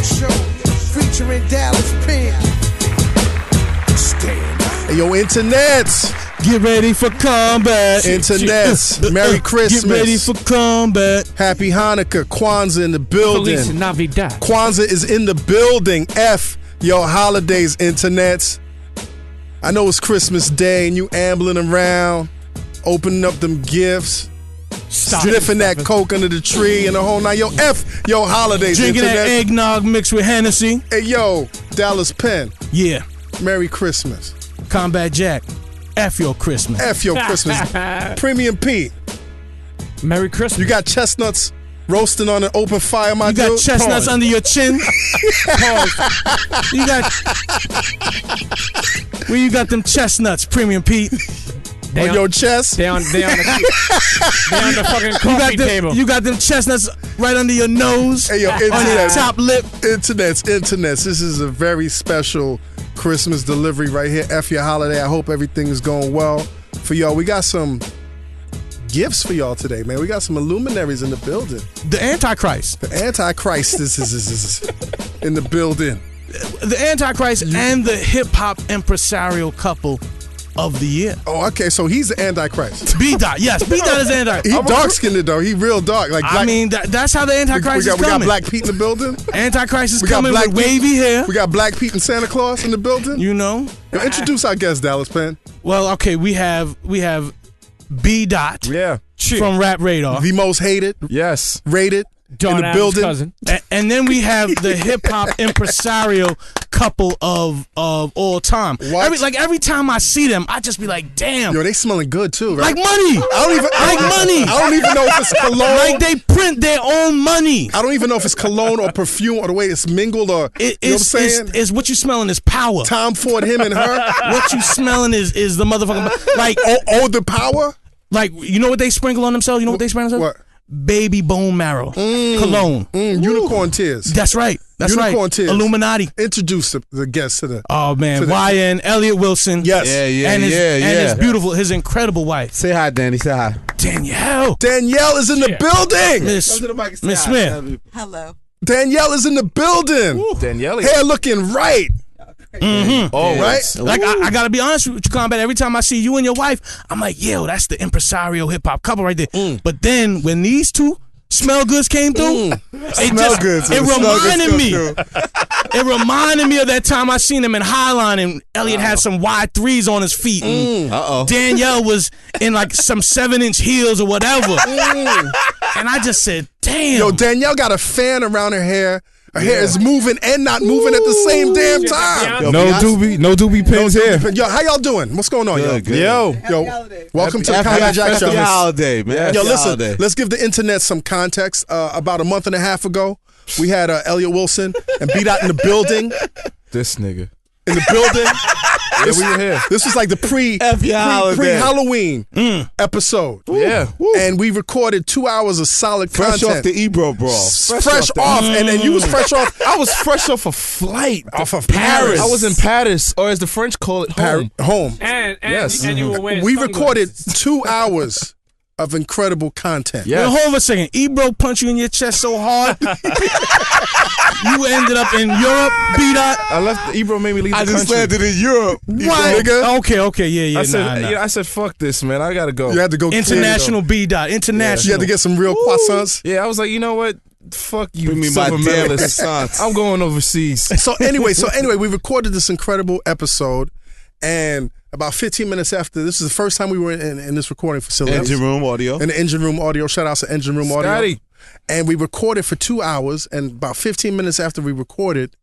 Show featuring Dallas Penn. Hey, yo, internets. Get ready for combat. Internets. Merry Christmas. Get ready for combat. Happy Hanukkah. Kwanzaa in the building. Feliz Navidad. Kwanzaa is in the building. F your holidays, internets. I know it's Christmas Day and you ambling around, opening up them gifts, sniffing that coke under the tree and the whole night. Yo, F your holidays, Drinking internet. that eggnog mixed with Hennessy. Hey, yo, Dallas Penn. Yeah. Merry Christmas. Combat Jack. F your Christmas. F your Christmas. Premium Pete. Merry Christmas. You got chestnuts roasting on an open fire, my dude? You got chestnuts under your chin. You got... Where you got them chestnuts, Premium Pete? On your chest? They on the fucking coffee table. You got them chestnuts right under your nose. Hey, yo, on your top lip. Internets. This is a very special Christmas delivery right here. F your holiday. I hope everything is going well for y'all. We got some gifts for y'all today, man. We got some luminaries in the building. The Antichrist. The Antichrist is in the building. The Antichrist and the hip-hop impresarial couple of the year. Oh, okay. So he's the Antichrist. B-Dot. Yes, B-Dot is the Antichrist. He dark-skinned though. He real dark. Like black, I mean, that's how the Antichrist is coming. We got Black Pete in the building. Antichrist is coming with wavy hair. We got Black Pete and Santa Claus in the building. You know. Yo, introduce our guest, Dallas Penn. Well, okay, we have B-Dot. Yeah. From Rap Radar. The most hated. Yes. Rated. John in the Adams' building. cousin. And then we have the hip-hop impresario couple of all time. Every time I see them, I just be like, damn. Yo, they smelling good too, right? Like money. I don't even know if it's cologne. Like they print their own money. I don't even know if it's cologne or perfume or the way it's mingled or, you know what I'm saying? It's what you smelling is power. Tom Ford, him and her. What you smelling is the motherfucking, like. The power? Like, you know what they sprinkle on themselves? You know what they sprinkle on themselves? What? Baby bone marrow. Cologne. Unicorn tears. That's right. Unicorn tears. Illuminati. Introduce the guest to the... Oh, man. YN, Elliott Wilson. Yes. And his beautiful, his incredible wife. Say hi, Danny. Say hi. Danyel. Danyel is in the building. Miss Smith. Hello. Danyel is in the building. Danielle. Hair looking right. Oh, right. Like I gotta be honest with you, Combat. Every time I see you and your wife, I'm like, yo, that's the impresario hip hop couple right there. But then when these two smell goods came through, it reminded me of that time I seen him in Highline and Elliott had some wide threes on his feet. Danielle was in like some 7-inch heels or whatever. And I just said, damn. Yo, Danielle got a fan around her hair. Her hair is moving and not moving at the same damn time. No doobie pins here. Yo, how y'all doing? What's going on, yo? Good. Yo, welcome to the Combat Jack Show. Happy holiday, man. Yo, listen, let's give the internet some context. About a month and a half ago, we had Elliott Wilson and B-Dot in the building. This nigga. In the building. We were here. This was like the pre-Halloween episode. Yeah. And we recorded 2 hours of solid Fresh content. off the Ebro brawl. Fresh off. And you was fresh off. I was fresh off a flight. Off of Paris. I was in Paris, or as the French call it, home. Home. And Yes. you were wearing We sunglasses. recorded 2 hours of incredible content. Yeah. Wait, hold on a second. Ebro punched you in your chest so hard, you ended up in Europe, B-Dot. I left. Ebro made me leave the country. I just landed in Europe. What? Nigga. Okay, yeah. I said, fuck this, man. I gotta go. You had to go. International B-Dot. International. You had to get some real croissants. Yeah, I was like, you know what? Fuck you, Bring me Silver my damn medalist. I'm going overseas. So anyway, we recorded this incredible episode, and about 15 minutes after, this is the first time we were in this recording facility. Engine room audio. In the engine room audio. Shout out to Engine Room Audio. Scotty. And we recorded for 2 hours, and about 15 minutes after we recorded,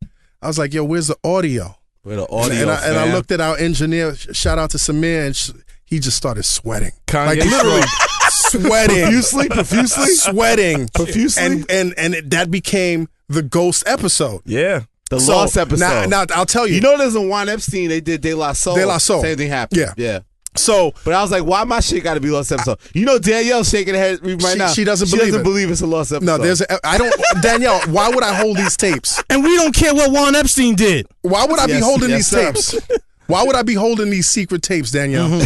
I was like, yo, where's the audio? Where the audio, and I looked at our engineer, shout out to Samir, and he just started sweating. Kanye like literally sweating. Profusely? Sweating. Profusely? And that became the ghost episode. Yeah. The Lost episode. Now I'll tell you. You know, there's a Juan Epstein. They did De La Soul. De La Soul. Same thing happened. Yeah. So, but I was like, why my shit got to be Lost episode? You know, Danielle shaking her head right now. She doesn't believe it's a Lost episode. No, I don't. Danielle, why would I hold these tapes? And we don't care what Juan Epstein did. Why would I be holding these tapes? Why would I be holding these secret tapes, Danielle?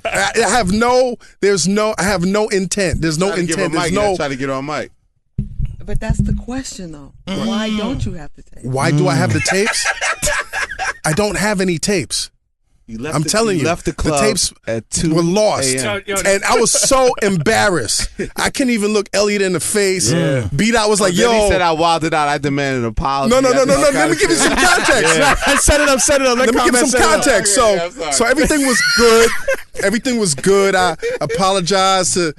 I have no intent. There's no intent. There's no. Try to get on mic. but that's the question, though. Why don't you have the tapes? Why do I have the tapes? I don't have any tapes. I'm telling you, left the club tapes at 2 were lost, a.m. and I was so embarrassed. I couldn't even look Elliott in the face. Beat out was like, Then "Yo." he said I wilded out. I demanded an apology. No. Let me give you some context. Set it up. Let me give you some context. So everything was good. Everything was good. I apologized to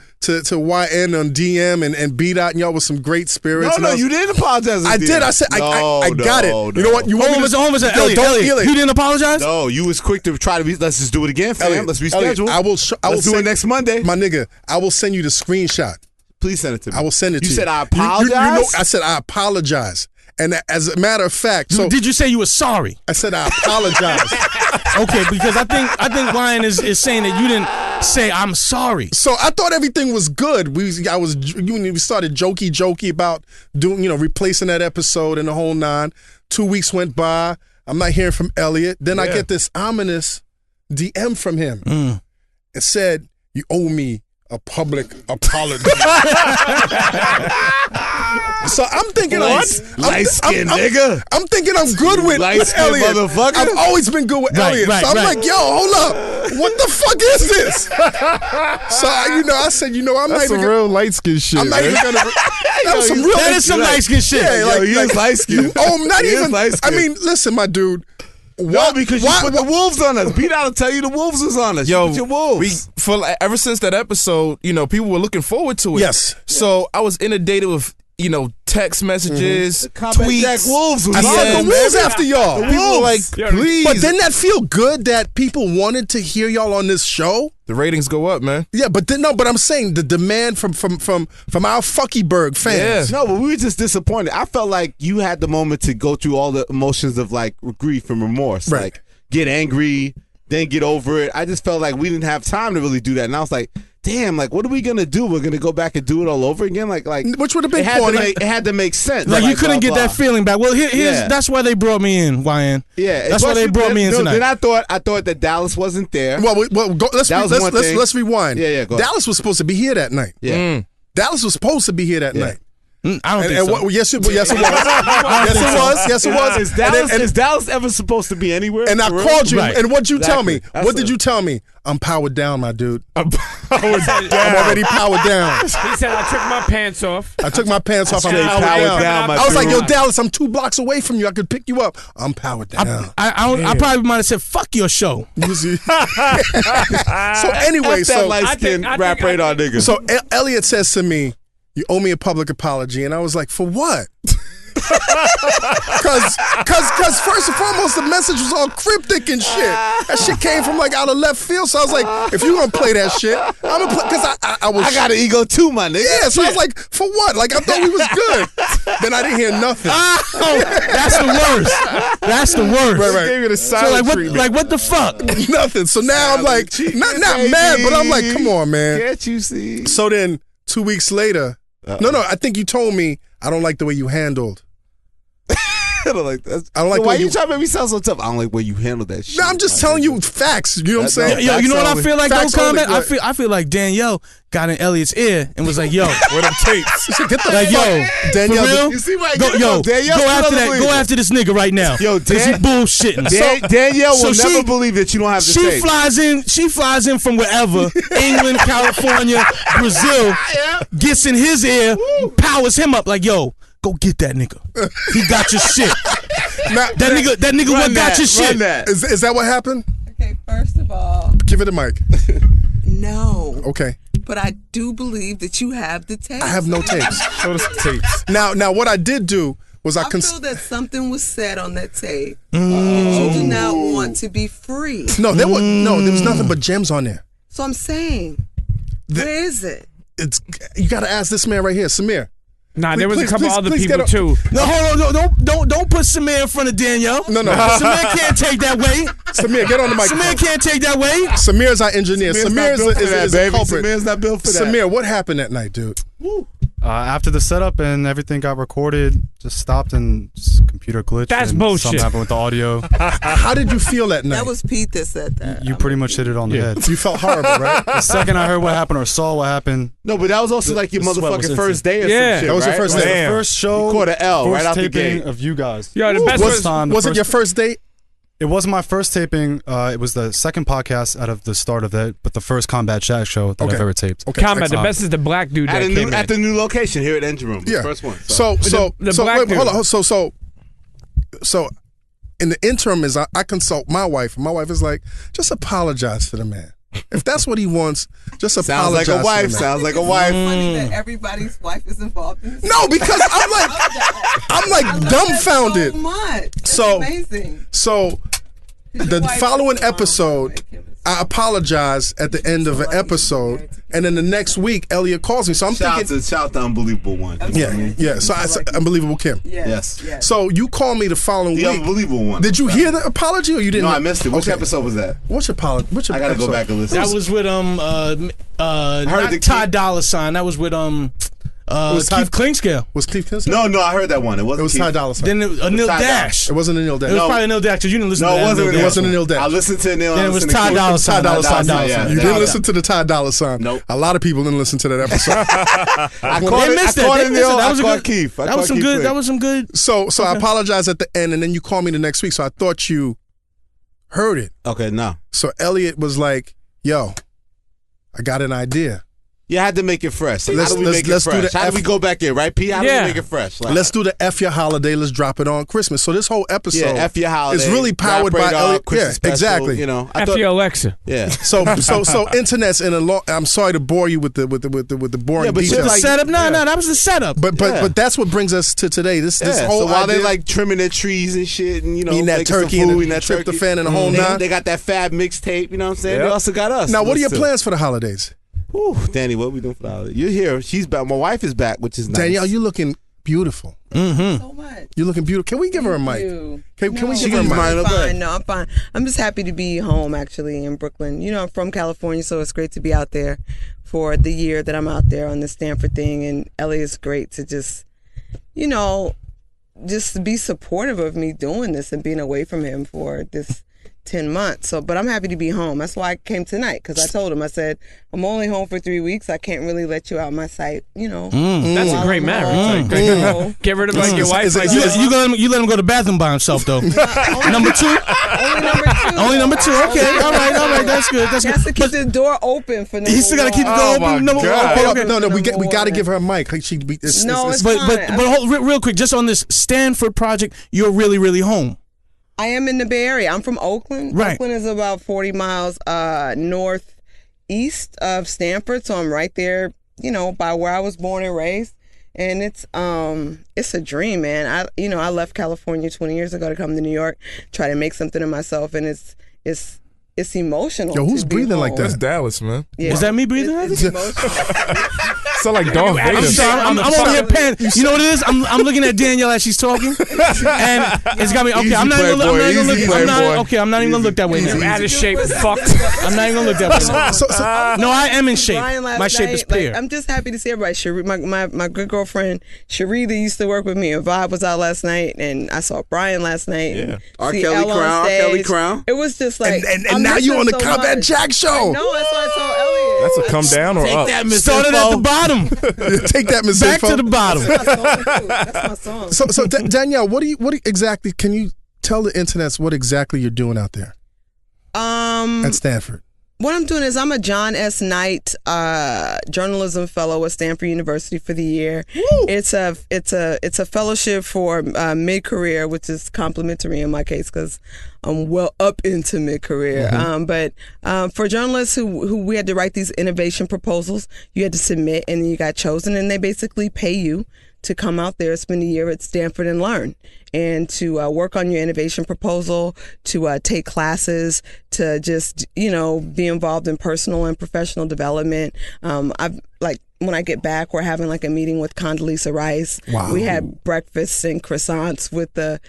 YN on DM and beat out, and y'all with some great spirits. No, you didn't apologize. I did. I said I got it. No. You know what? You want me to? Elliott, you didn't apologize? No, you was quick to try to be. Let's just do it again, fam. Elliott, Let's reschedule. I will do it next Monday. My nigga, I will send you the screenshot. Please send it to me. I will send it to you. You said I You apologize? I said I apologize. And as a matter of fact, so did you say you were sorry? I said I apologize. Okay, because I think Ryan is saying that you didn't say I'm sorry. So I thought everything was good. We started jokey about doing, replacing that episode and the whole 9. 2 weeks went by. I'm not hearing from Elliott. Then I get this ominous DM from him. It said, "You owe me a public apology." So I'm thinking, light skin nigga. I'm thinking I'm good with Light-skinned Elliott. motherfucker. I've always been good with Elliott. So I'm like, yo, hold up. What the fuck is this? So I said, I'm not That's even some real light skin shit. I'm not even gonna. That was some real. That is some light skin shit. Yeah, He is light skin. Oh, not He is even. light-skinned. I mean, listen, my dude. No, because you put the wolves on us. Beat out to tell you the wolves was on us. Yo, you put your wolves. Ever since that episode, people were looking forward to it. Yes. So I was inundated with text messages, tweets. Jack Wolves was I said on the wolves after y'all. People were like, please. But didn't that feel good that people wanted to hear y'all on this show? The ratings go up, man. Yeah, but I'm saying the demand from our Fuckyberg fans. Yeah. No, but we were just disappointed. I felt like you had the moment to go through all the emotions of like grief and remorse. Right. Like get angry, then get over it. I just felt like we didn't have time to really do that. And I was like, damn, like what are we gonna do? We're gonna go back and do it all over again? Like Which would have been it had to make sense. Like you couldn't get blah, that feeling back. Well, Yeah. that's why they brought me in, YN. Yeah, That's why they brought me in tonight. Then I thought that Dallas wasn't there. Well, let's rewind. Yeah, go ahead. Dallas was supposed to be here that night. Yeah. Dallas was supposed to be here that night. I don't think so. Yes, it was. Yes, it was. Is Dallas ever supposed to be anywhere? And I For real? called you, Right. and what'd you tell me? Exactly. What did you tell me? I'm powered down, my dude. Powered down. I'm already powered down. He said, I took my pants off. I took my pants off. I'm Straight powered powered down. down, my I was like, dude. yo, Dallas, I'm 2 blocks away from you. I could pick you up. I'm powered down. I probably might have said, fuck your show. You see? So anyway, F that light-skinned I think- rap radar nigga. so Elliott says to me, "You owe me a public apology," and I was like, "For what?" Cause first and foremost, the message was all cryptic and shit. That shit came from like out of left field. So I was like, if you gonna play that shit, I'm gonna play. Cause I got an ego too, my nigga. yeah. So I was like, for what? Like I thought we was good. Then I didn't hear nothing. Oh, that's the worst. That's the worst. Right. Gave you the So silent like what? treatment. Like what the fuck? Nothing. So now I'm like, not baby. mad, but I'm like, come on, man. Can't you see? So then 2 weeks later, no, I think you told me I don't like the way you handled. I don't like that. I don't like Why when you you- trying to make me sound so tough? I don't like when you handle that shit. No, I'm just telling you facts. You know what I'm saying? Yo, you know what I feel like? Facts Don't comment. only. I feel like Danyel got in Elliott's ear and was like, "Yo, Where them tapes? Get the like fuck. yo, Danielle, for real? You see why I Go, get it yo, from Danielle? go Still after doesn't that. believe Go it. after this nigga right now. Yo, Cause he bullshitting. Danielle will so never she- believe that you don't have to She say. flies in from wherever, England, California, Brazil, gets in his ear, powers him up like, yo, go get that nigga. He got your shit. That nigga what got your shit. Run that. Is that what happened? Okay, first of all, Give it a mic. no. Okay. But I do believe that you have the tape. I have no tapes. Show us the tapes. Now what I did do was I feel that something was said on that tape that you do not want to be free. there was nothing but gems on there. So I'm saying, where is it? You got to ask this man right here, Samir. Nah, there was Please, a couple please, other please people get too. No, hold on. Don't put Samir in front of Danielle. No. Samir can't take that way. Samir, get on the mic. Samir can't take that way. Samir's our engineer. Samir's Samir not built for that, is a baby. culprit. Samir's not built for that. Samir, what happened that night, dude? After the setup and everything got recorded, just stopped and just computer glitched. That's and bullshit. Something happened with the audio. How did you feel that night? That was Pete that said that. You pretty much hit it on the head. You felt horrible, right? The second I heard what happened or saw what happened. No, but that was also like your the sweat was motherfucking instant. first day or Yeah. some shit, That was your right? first Like, day. The first show. You caught an L first right out the taping gate. of you guys. Yo, the best First time, the Was it first- your first date? It wasn't my first taping. It was the second podcast out of the start of it, but the first Combat Chat show that Okay. I've ever taped. Okay. Combat. The excellent. best is the black dude At, that came at in. the new location here at Engine Room. Yeah. The first one. So The black wait, hold dude. on. So in the interim is I consult my wife. My wife is like, just apologize to the man. If that's what he wants, just Sounds apologize like a wife. to the man. Sounds like a It's wife. funny that everybody's wife is involved in this. No, because I'm like I love that dumbfounded. so much. That's So- amazing. So the following episode, I apologize at the end of an episode, and then the next week, Elliott calls me. So I'm Shout thinking, out to Unbelievable One. yeah. So Unbelievable Kim. Yes. So you call me the following The week. Unbelievable One. Did you hear the apology or you didn't? No, I missed it. Which Okay. episode was that? What's your apology? I gotta go back and listen. That was with heard the not Ty Dolla $ign. That was with was Ty- Keith Klingscale. Was Keith Kinsey? No, I heard that one. It wasn't It was Keith. Ty Dolla $ign. Then Anil Ty Dash. It wasn't a Neil Dash. It was No. probably Anil Dash because you didn't listen No, to it that. wasn't. Anil It Dash. wasn't Anil Dash. I listened to Neil. Then it was Ty Dolla $ign. Ty Dolla $ign. Yeah. You didn't listen to the Ty Dolla $ign. Nope. A lot of people didn't listen to that episode. I They caught it. missed I it. caught They it, missed it. Neil. That I was a caught good. Keith. That was some good. That was some good. So I apologize at the end, and then you call me the next week. So I thought you heard it. Okay, no. So Elliott was like, "Yo, I got an idea. You had to make it fresh. How Let's- do we let's- make let's it do fresh? the How do we F- go back in, right, P? How do Yeah. we make it fresh? Like, Let's do the F Your Holiday. Let's drop it on Christmas." So this whole episode, yeah, F your holiday. is really powered Rap by Radar, Elliott. Christmas Yeah, special, exactly. You know, I F thought, your Alexa. yeah. So internet's in a long. I'm sorry to bore you with the boring Yeah, but shit details. like- Setup? No, that was the setup. But that's what brings us to today. This Yeah, whole so while idea, they like trimming their trees and shit, and you know, Eating that making some turkey and food, the eating that turkey, tryptophan and the whole nine. They got that Fab mixtape. You know what I'm saying? They also got us. Now, what are your Listen. plans for the holidays? Whew, Danny, what are we doing for the holiday? You're here. She's back. My wife is back, which is nice. Danielle, you're looking beautiful. So much. You're looking beautiful. Can we give her a mic? Can we give her a She's mic? mine. I'm Okay. fine. No, I'm fine. I'm just happy to be home, actually, in Brooklyn. You know, I'm from California, so it's great to be out there for the year that I'm out there on the Stanford thing. And Elliott's great to just, you know, just be supportive of me doing this and being away from him for this 10 months. So, but I'm happy to be home. That's why I came tonight, because I told him, I said, I'm only home for 3 weeks. I can't really let you out my sight, you know. That's a while great I'm marriage. home. Like, You know. get rid of like your wife. is it- Like, is it- You let him go to the bathroom by himself though. Number two. Only number two. Only number two. Okay. All right. That's good. That's He has to good. keep the door open for number He still got to keep the one. door Oh, my open. Number God. okay, Hold okay. up. No, we Number got to one. give her a mic. Like No, it's But fine. hold, real quick, just on this Stanford project, you're really home. I am in the Bay Area. I'm from Oakland. Right. Oakland is about 40 miles northeast of Stanford, so I'm right there, you know, by where I was born and raised. And it's a dream, man. I left California 20 years ago to come to New York, try to make something of myself, and it's emotional. Yo, who's to be breathing like home. that? That's Dallas, man. Yeah. Is that me breathing? It's emotional. Sound like Darth I'm Vader. sorry. I'm over here paying. You know what it is? I'm looking at Danielle as she's talking, and it's got me. Okay, Easy I'm not even playboy, gonna easy look. playboy. Okay, I'm not even gonna look that way you now. out of shape, fucked. I'm not even gonna look that way now. No, I am in shape. Brian last My shape is night, like, pear. I'm just happy to see everybody. Cherie, my good girlfriend Cherie that used to work with me, and Vibe was out last night, and I saw Brian last night. Yeah. and R. see Kelly Elle on Crown, R. stage. Kelly Crown. It was just like, And I now miss you him on the so Combat much. Jack show. No, that's why I told Elliott. That's a come down or up. That, Miss Started at the Info. bottom, Take that, Miss back Info. to the bottom. That's my song too. That's my song. So Danielle, what exactly? Can you tell the internets what exactly you're doing out there at Stanford? What I'm doing is I'm a John S. Knight journalism fellow at Stanford University for the year. It's a fellowship for mid-career, which is complimentary in my case because I'm well up into mid-career. But for journalists who we had to write these innovation proposals, you had to submit and then you got chosen, and they basically pay you to come out there, spend a year at Stanford and learn, and to work on your innovation proposal, to take classes, to just, you know, be involved in personal and professional development. I've when I get back, we're having like a meeting with Condoleezza Rice. Wow. We had breakfasts and croissants with the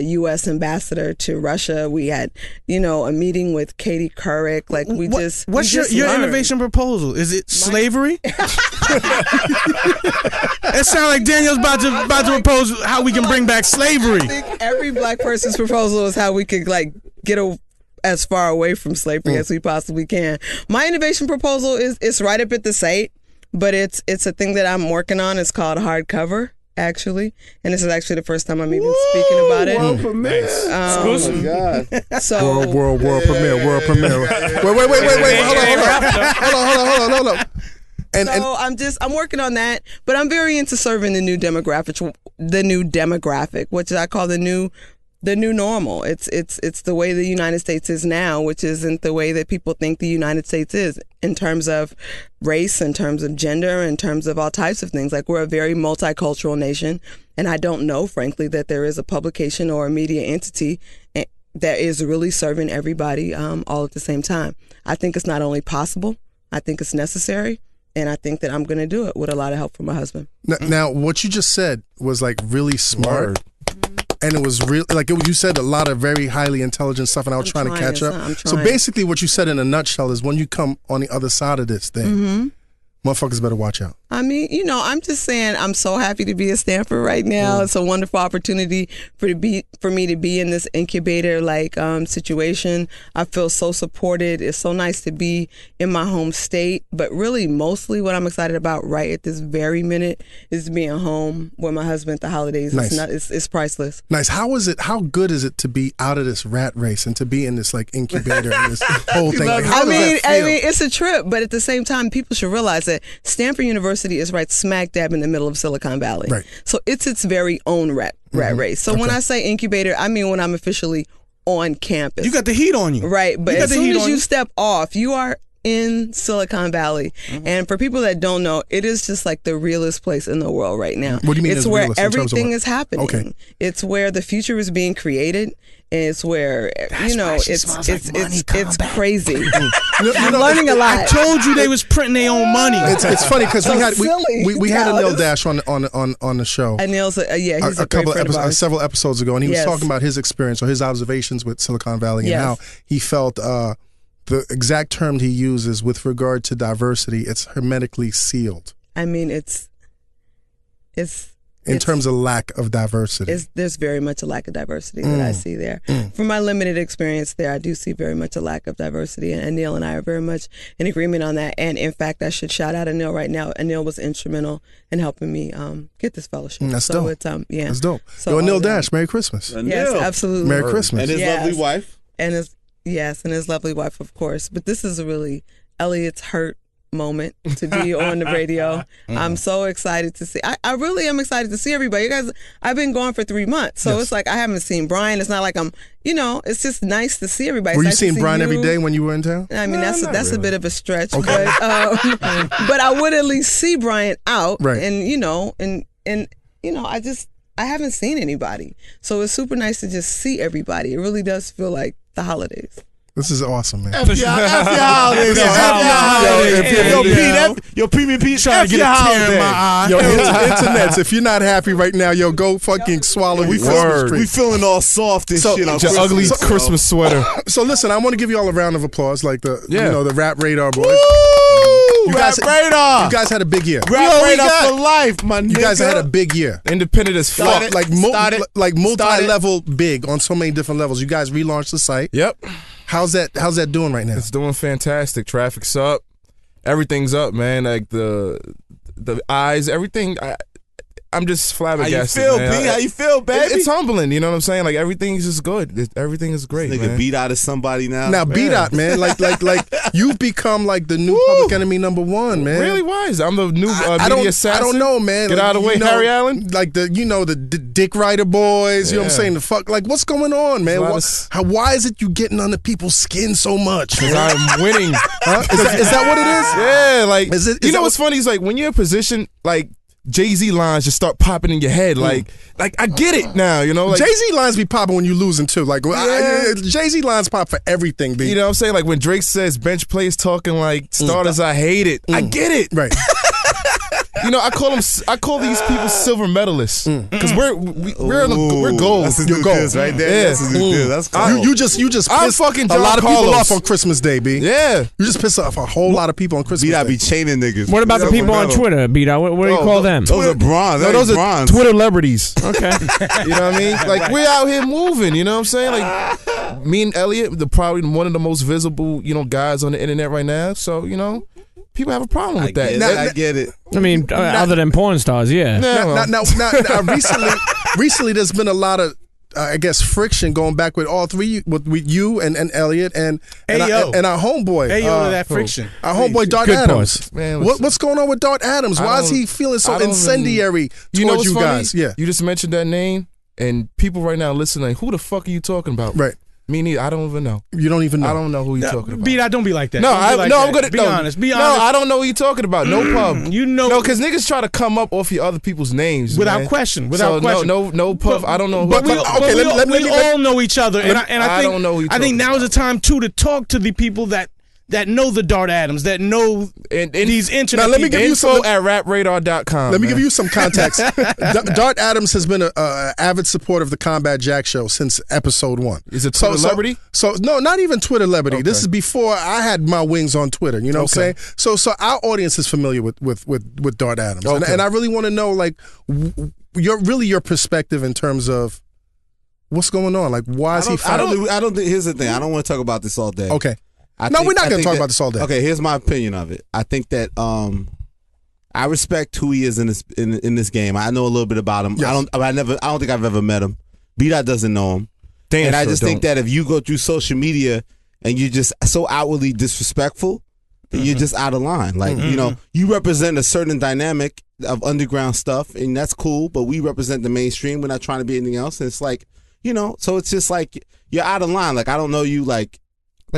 U.S. ambassador to Russia. We had, you know, a meeting with Katie Couric. Like What's your learned. innovation proposal? Is it slavery? It sounds like Daniel's about to propose how we can bring back slavery. I think every black person's proposal is how we could like get as far away from slavery as we possibly can. My innovation proposal is right up at the site, but it's a thing that I'm working on. It's called hardcover, actually, and this is actually the first time I'm even speaking about it. World premiere. Oh my God. So World premiere. Wait. Hold on. And I'm working on that, but I'm very into serving the new demographic, which I call the new normal. It's the way the United States is now, which isn't the way that people think the United States is in terms of race, in terms of gender, in terms of all types of things. Like, we're a very multicultural nation, and I don't know, frankly, that there is a publication or a media entity that is really serving everybody all at the same time. I think it's not only possible, I think it's necessary. And I think that I'm going to do it with a lot of help from my husband. Now, what you just said was like really smart. And it was real, like you said a lot of very highly intelligent stuff, and I was trying to catch up. So basically what you said in a nutshell is when you come on the other side of this thing, motherfuckers better watch out. I mean, I'm just saying I'm so happy to be at Stanford right now. It's a wonderful opportunity for me to be in this incubator situation. I feel so supported. It's so nice to be in my home state. But really, mostly what I'm excited about right at this very minute is being home with my husband at the holidays. Nice. It's priceless. Nice. How good is it to be out of this rat race and to be in this like incubator and this whole thing? Like, I mean, it's a trip, but at the same time, people should realize that Stanford University is right smack dab in the middle of Silicon Valley. Right. So it's its very own rat race. So when I say incubator, I mean when I'm officially on campus. You got the heat on you. Right. But as soon as you step off, you are in Silicon Valley. And for people that don't know, it is just like the realest place in the world right now. What do you mean? It's where everything is happening. Okay. It's where the future is being created. It's where it's crazy. I'm learning a lot. I told you they was printing their own money. It's funny because we had Anil Dash on the show. Anil's he's a couple of several episodes ago, and he was talking about his experience or his observations with Silicon Valley and how he felt the exact term he uses with regard to diversity, it's hermetically sealed. I mean, it's in terms of lack of diversity. There's very much a lack of diversity that I see there. From my limited experience there, I do see very much a lack of diversity, and Anil and I are very much in agreement on that. And in fact, I should shout out Anil right now. Anil was instrumental in helping me get this fellowship. That's dope. It's, That's dope. So Anil Dash, Merry Christmas. Yes, absolutely. Merry Christmas. And his lovely wife. And his lovely wife, of course. But this is really Elliott's hurt moment to be on the radio. I'm so excited to see. I really am excited to see everybody. You guys, I've been gone for 3 months, so it's like I haven't seen Brian. It's not like I'm, it's just nice to see everybody. Were you nice seeing Brian every day when you were in town? I mean, that's really a bit of a stretch, but I would at least see Brian out, right? And I haven't seen anybody, so it's super nice to just see everybody. It really does feel like the holidays. This is awesome, man. F your holidays. Yo, Premium Pete, trying to get a tear in my eye. Yo, internets, if you're not happy right now, yo, go fucking swallow your Christmas tree. We feeling all soft and shit. Your ugly Christmas sweater. So listen, I want to give you all a round of applause, like the Rap Radar boys. You Radar. You guys had a big year. Rap Radar for life, my nigga. You guys had a big year. Independent as fuck. Like multi-level big on so many different levels. You guys relaunched the site. Yep. How's that doing right now? It's doing fantastic. Traffic's up. Everything's up, man. Like the eyes, everything. I'm just flabbergasted. How you feel, B? How you feel, baby? It's humbling. You know what I'm saying? Like everything's just good. Everything is great. This nigga man. B-Dot is somebody now. Now B-Dot, man, like you've become like the new public enemy #1, man. Really? Why is I'm the new media assassin? I don't know, man. Get out of the way, Harry Allen. Like the Dick Rider boys. You know what I'm saying? The fuck, like what's going on, man? Why is it you getting under people's skin so much? Because I'm winning. Is that what it is? Yeah, like you know what's funny is like when you're in a position like. Jay-Z lines just start popping in your head. Like I get it now, Like, Jay-Z lines be popping when you losing too. Like Jay-Z lines pop for everything, B. You know what I'm saying? Like when Drake says bench players talking like starters, I hate it. I get it. Right. I call these people silver medalists because we're gold. That's a You're new gold. diss right there. Yeah. That's a new diss. That's cool. You just I'm pissed fucking a John lot of people Carlos. off on Christmas Day, B. Yeah. You just pissed off a whole lot of people on Christmas B-Dot Day. be chaining niggas. What about the people on Twitter, B-Dot? What do you call them? Those are bronze. No, those are bronze. Twitter celebrities. Okay. You know what I mean? Like we're out here moving. You know what I'm saying? Like me and Elliott, probably one of the most visible, guys on the internet right now. So people have a problem with that. I get it. I mean, other than porn stars, yeah. Now, recently, there's been a lot of, I guess, friction going back with all three, with you and Elliott and our homeboy. Ayo to that friction. Our homeboy Dart Good Adams. pause. Man, What's going on with Dart Adams? Why is he feeling so incendiary towards what's you funny? guys? Yeah, You just mentioned that name, and people right now listening, like, who the fuck are you talking about? right. Me neither. I don't even know. You don't even know. I don't know who you're talking about. B-Dot, don't be like that. No, Don't be like I'm that. gonna Be no, honest. Be No, honest. I don't know who you're talking about. No pub. You know, No, because niggas try to come up off your other people's names without man. question. Without So question. No pub. I don't know. but who we- okay, let me- we all know each other, and I I think don't know who you're I think talking now is the time too to talk to the people that know the Dart Adams, that know And these internet. Now, let me people. give you some- info at rapradar.com. Let me give you some context. Dart Adams has been a avid supporter of the Combat Jack Show since episode 1. Is it Twitter celebrity? So no, not even Twitter celebrity. Okay. This is before I had my wings on Twitter. You know what I'm saying? So our audience is familiar with Dart Adams, and I really want to know your perspective in terms of what's going on. Like, why is he? I don't think. Here's the thing. I don't want to talk about this all day. Okay. We're not going to talk about this all day. Okay, here's my opinion of it. I think that I respect who he is in this game. I know a little bit about him. Yes. I don't think I've ever met him. B-Dot doesn't know him. And I just think that if you go through social media and you're just so outwardly disrespectful, then you're just out of line. Like, you represent a certain dynamic of underground stuff, and that's cool, but we represent the mainstream. We're not trying to be anything else. And it's like, so it's just like you're out of line. Like, I don't know you, like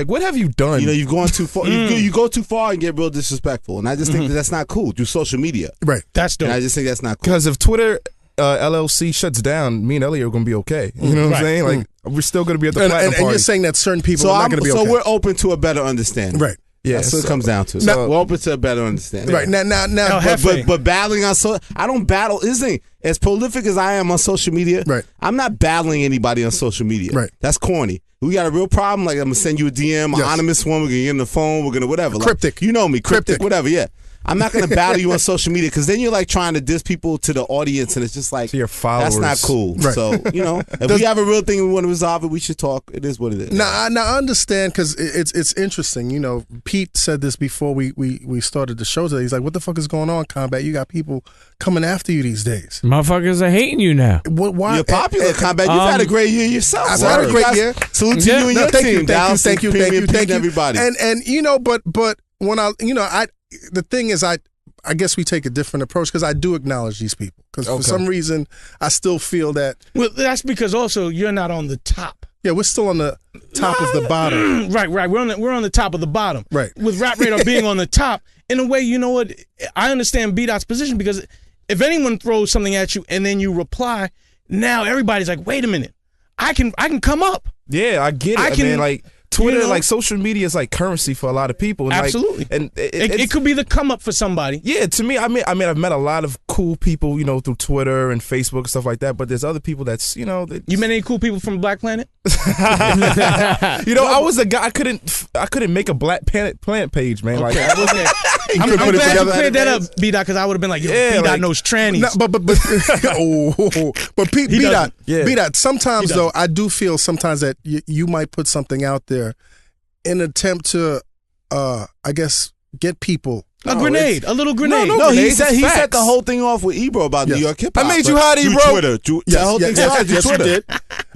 what have you done? you've gone too far. You go too far and get real disrespectful, and I just think that's not cool through social media. Right. That's dope. And I just think that's not cool. Because if Twitter LLC shuts down, me and Elliott are going to be okay. You know what I'm saying? Like, we're still going to be at the platinum And party. you're saying that certain people are not going to be okay. So we're open to a better understanding. Right. Yeah, That's what it comes down to. Now- We're open to a better understanding. Right. Now. But battling on I don't battle. This thing, as prolific as I am on social media, Right. I'm not battling anybody on social media. Right. That's corny. We got a real problem. Like, I'm gonna send you a DM, Yes. anonymous one. We're gonna get on the phone. We're gonna whatever. Like, Cryptic. you know me, cryptic, Cryptic. whatever. Yeah. I'm not gonna battle you on social media because then you're like trying to diss people to the audience, and it's just like To your followers. That's not cool. Right. So if we have a real thing and we want to resolve it, we should talk. It is what it is. Now I understand because it's interesting. Pete said this before we started the show today. He's like, "What the fuck is going on, Combat? You got people coming after you these days. Motherfuckers are hating you now. Why? You're popular, Combat. You've had a great year yourself. I've sir. had a great Guys, year. Salute to you and your thank team. you, Dallas, thank you, Premium Pete, thank you, everybody. And but when the thing is I guess we take a different approach because I do acknowledge these people because for some reason I still feel that Well, that's because also you're not on the top. yeah we're still on the top of the bottom. Right. We're on the top of the bottom. Right. With Rap Radar being on the top, in a way, you know what? I understand B-Dot's position because if anyone throws something at you and then you reply, now everybody's like, wait a minute, I can come up. Yeah, I get it. I mean, like Twitter, like social media is like currency for a lot of people. And Absolutely. and It could be the come up for somebody. Yeah, to me, I mean, I've met a lot of cool people, through Twitter and Facebook and stuff like that. But there's other people that's, You met any cool people from Black Planet? I was a guy. I couldn't make a Black Planet page, man. Like, I wasn't. I'm put it glad you together. cleared that up, B-Dot, because I would have been like, B-Dot knows trannies. No, but B-Dot, Yeah. B-Dot, sometimes though I do feel sometimes that you might put something out there in an attempt to I guess get people. A grenade, a little grenade. No, he Grenades set is the facts. whole thing off with Ebro about New York hip hop. I made you hot, Through Ebro. Twitter. The whole thing started through yes, you Twitter. did.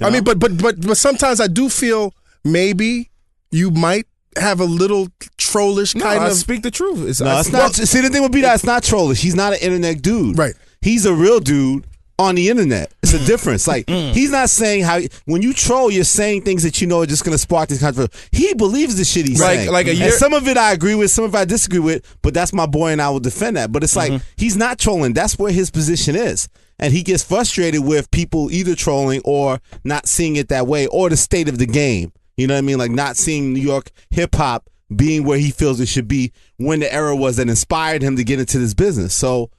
I mean, but sometimes I do feel maybe you might have a little trollish kind I of. speak the truth. No, it's not. See, the thing with B-Dot, it's not trollish. He's not an internet dude. Right. He's a real dude on the internet. It's a difference. Like, he's not saying how, when you troll, you're saying things that you know are just going to spark this controversy. He believes the shit he's saying. Like a year. And some of it I agree with, some of it I disagree with, but that's my boy and I will defend that. But it's like, he's not trolling. That's where his position is. And he gets frustrated with people either trolling or not seeing it that way, or the state of the game. You know what I mean? Like, not seeing New York hip hop being where he feels it should be when the era was that inspired him to get into this business. So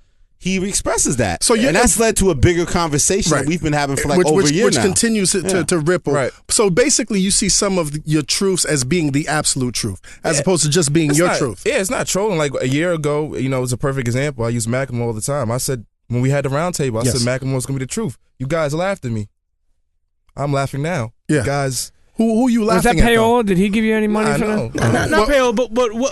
he expresses that. So and that's led to a bigger conversation that we've been having for like over a year which now. continues to ripple. Right. So basically, you see some of your truths as being the absolute truth, as opposed to just being your truth. Yeah, it's not trolling. Like a year ago, it was a perfect example. I use Macklemore all the time. I said, when we had the round table, I said Macklemore was going to be the truth. You guys laughed at me. I'm laughing now. Yeah. You guys... Who you laughing at? Was that payola? Did he give you any money for that? Not payola, but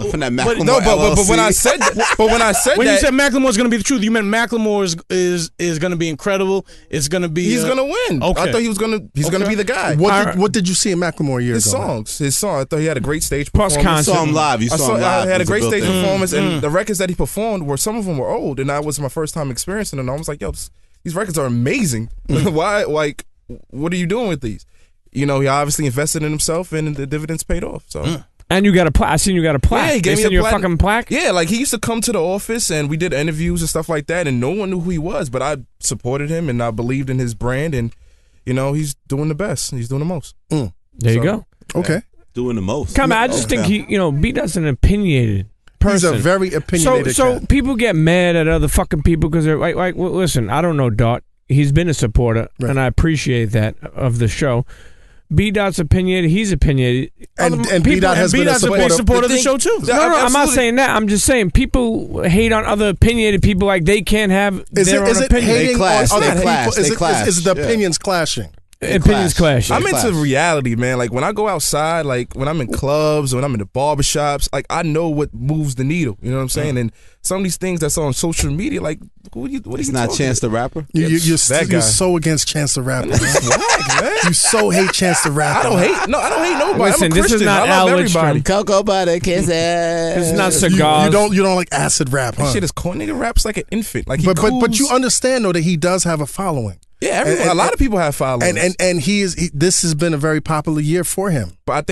from that Macklemore but when I said that, when you said Macklemore's going to be the truth, you meant Macklemore is going to be incredible. It's going to be he's going to win. Okay. I thought he's going to be the guy. What did you see in Macklemore a year ago? His song. I thought he had a great stage performance. You saw him live. I had a great stage performance, and the records that he performed some of them were old, and that was my first time experiencing them. I was like, yo, these records are amazing. Why? Like, what are you doing with these? He obviously invested in himself, and the dividends paid off. So, and you got a plaque. I seen you got a plaque. Yeah, he gave me a fucking plaque. Yeah, like he used to come to the office, and we did interviews and stuff like that, and no one knew who he was, but I supported him, and I believed in his brand, and he's doing the best. He's doing the most. There you go. Okay, doing the most. I just think B-Dot's an opinionated person. He's a very opinionated. So people get mad at other fucking people because they're like, listen, I don't know Dot. He's been a supporter, and I appreciate that of the show. B-Dot's opinionated. He's opinionated. And B-Dot has been a supporter of the show, too. No, I'm not saying that. I'm just saying people hate on other opinionated people like they can't have their own opinion. They clash. They clash. Is the opinions clashing? Opinions clash. I'm into reality, man. Like when I go outside, like when I'm in clubs, when I'm in the barbershops, like I know what moves the needle. You know what I'm saying? And some of these things that's on social media, like what are you not Chance the Rapper? You're so against Chance the Rapper. Man. You so hate Chance the Rapper. I don't hate nobody. Listen, I'm a Christian. this is not I love everybody. Cocoa butter kisses. This is not cigars. You don't like acid rap, huh? That shit is corny. Nigga raps like an infant. Like but you understand though that he does have a following. Yeah, a lot of people have followers, and this has been a very popular year for him. But I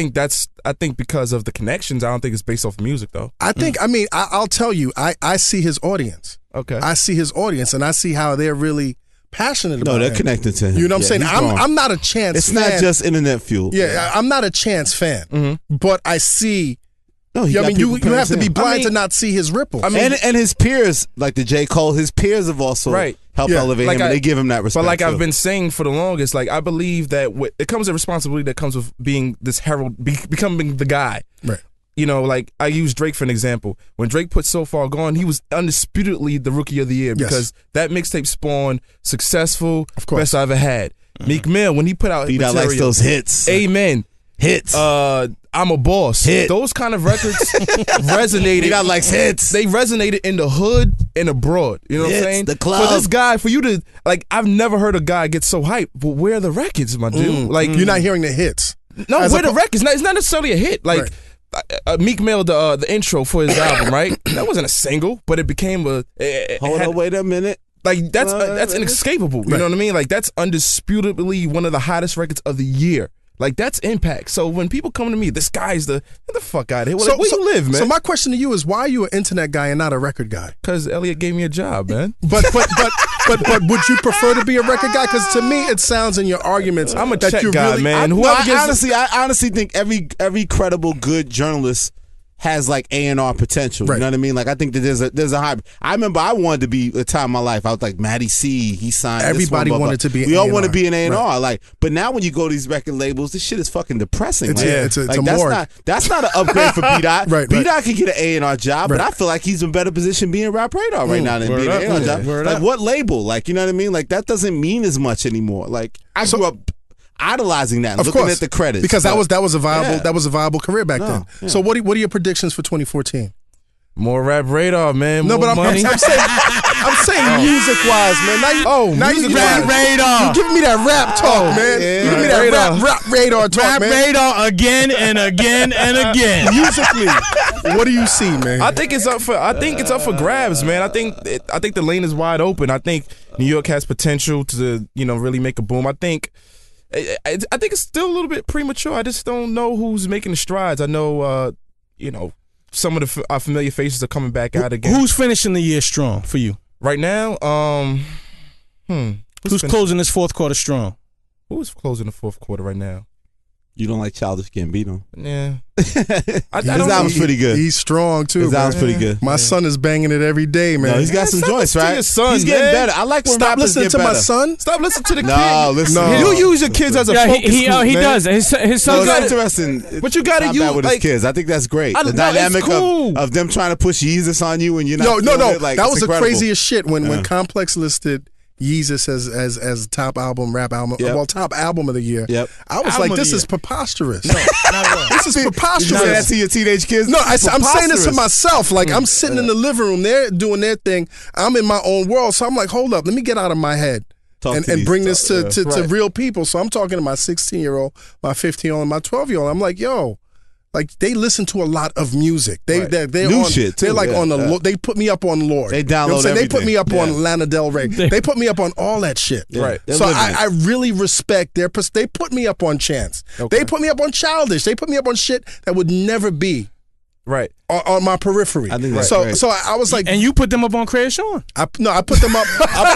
think because of the connections, I don't think it's based off of music though. I'll tell you, I see his audience. Okay, I see his audience, and I see how they're really passionate about. No, they're connected to him. You know what I'm saying? I'm not a Chance. It's fan. not just internet fuel. Yeah, I'm not a Chance fan, but I see. No, you have to be blind to not see his ripples. And his peers, like the J. Cole, his peers have also helped elevate him, and they give him that respect. But like I've been saying for the longest, like I believe that it comes a responsibility that comes with being this herald, becoming the guy. Right. Like I use Drake for an example. When Drake put So Far Gone, he was undisputedly the Rookie of the Year because that mixtape spawned successful, best I ever had. Meek Mill, when he put out B-Dot likes those hits. Amen. Hits. I'm a Boss. Hit. Those kind of records resonated. B-Dot likes hits. They resonated in the hood and abroad. You know what I'm saying? The club. For this guy, for you to I've never heard a guy get so hyped. But where are the records, my dude? You're not hearing the hits. No, where the records? It's not necessarily a hit. Like Meek Mill, the intro for his album, right? That wasn't a single, but it became Hold on, wait a minute. Like that's inescapable. You know what I mean? Like that's undisputably one of the hottest records of the year. Like that's impact. So when people come to me, this guy's get the fuck out of here. Where you live, man? So my question to you is, why are you an internet guy and not a record guy? Because Elliott gave me a job, man. But would you prefer to be a record guy? Because to me, it sounds in your arguments. I'm a that check you guy, really, man. I honestly think every credible good journalist has like A&R potential. You know what I mean? Like I think that there's a hybrid. I remember I wanted to be a time in my life. I was like Matty C. He signed. Everybody wanted to be. We all want to be an A&R. Like, but now when you go to these record labels, this shit is fucking depressing. It's a morgue. That's not an upgrade for B-Dot. Right. B-Dot can get an A&R job, but I feel like he's in better position being Rap Radar right now than being an A&R job. Like what label? Like you know what I mean? Like that doesn't mean as much anymore. Like I grew up idolizing that, and looking at the credits because that was a viable career back then. Yeah. So what are your predictions for 2014? More Rap Radar, man. No, more but money. I'm saying music wise, man. Now you Rap Radar. You giving me that rap talk, man. You give me that rap radar talk, rap man. Rap Radar again and again and again. Musically, what do you see, man? I think it's up for grabs, man. I think the lane is wide open. I think New York has potential to really make a boom. I think it's still a little bit premature. I just don't know who's making the strides. I know, some of our familiar faces are coming back out again. Who's finishing the year strong for you right now? Who's closing this fourth quarter strong? Who's closing the fourth quarter right now? You don't like Childish Gambino? Yeah. His album's pretty good. He's strong too. His album's pretty good. My son is banging it every day, man. No, he's got some joints, right? Your son, he's getting man. better. I like when Stop rappers listening get to better. my son. Stop listening to the kid. No, listen. No. You use your kids as a focus group, he man. does. His son It's got interesting. But you gotta Not use bad with his kids. I think that's great. The dynamic it's cool. of them trying to push Yeezus on you and you're not. No. feeling it, like, That it's was the incredible. craziest shit when Complex listed Yeezus as top album, rap album, Yep. top album of the year. Yep. I was Album like, of this the is year. preposterous. Not at all. This is Did you preposterous. say that to your teenage kids? No, I'm saying this to Preposterous. myself. Like, I'm sitting in the living room, they're doing their thing. I'm in my own world. So I'm like, hold up, let me get out of my head Talk to and these bring this to Right. real people. So I'm talking to my 16-year-old, my 15-year-old, and my 12-year-old. I'm like, yo, like, they listen to a lot of music. They're New on, shit, too, They're like yeah, on the. yeah. They put me up on Lord. They You know what I'm download saying? They put me up everything. on Lana Del Rey. They put me up on all that shit. Right. They're So living I it. really respect their. They put me up on Chance. They put me up on Childish. They put me up on shit that would never be Right. on my periphery. I think that's so. great. So I was like, And you put them up on Craig Sean. I put them up.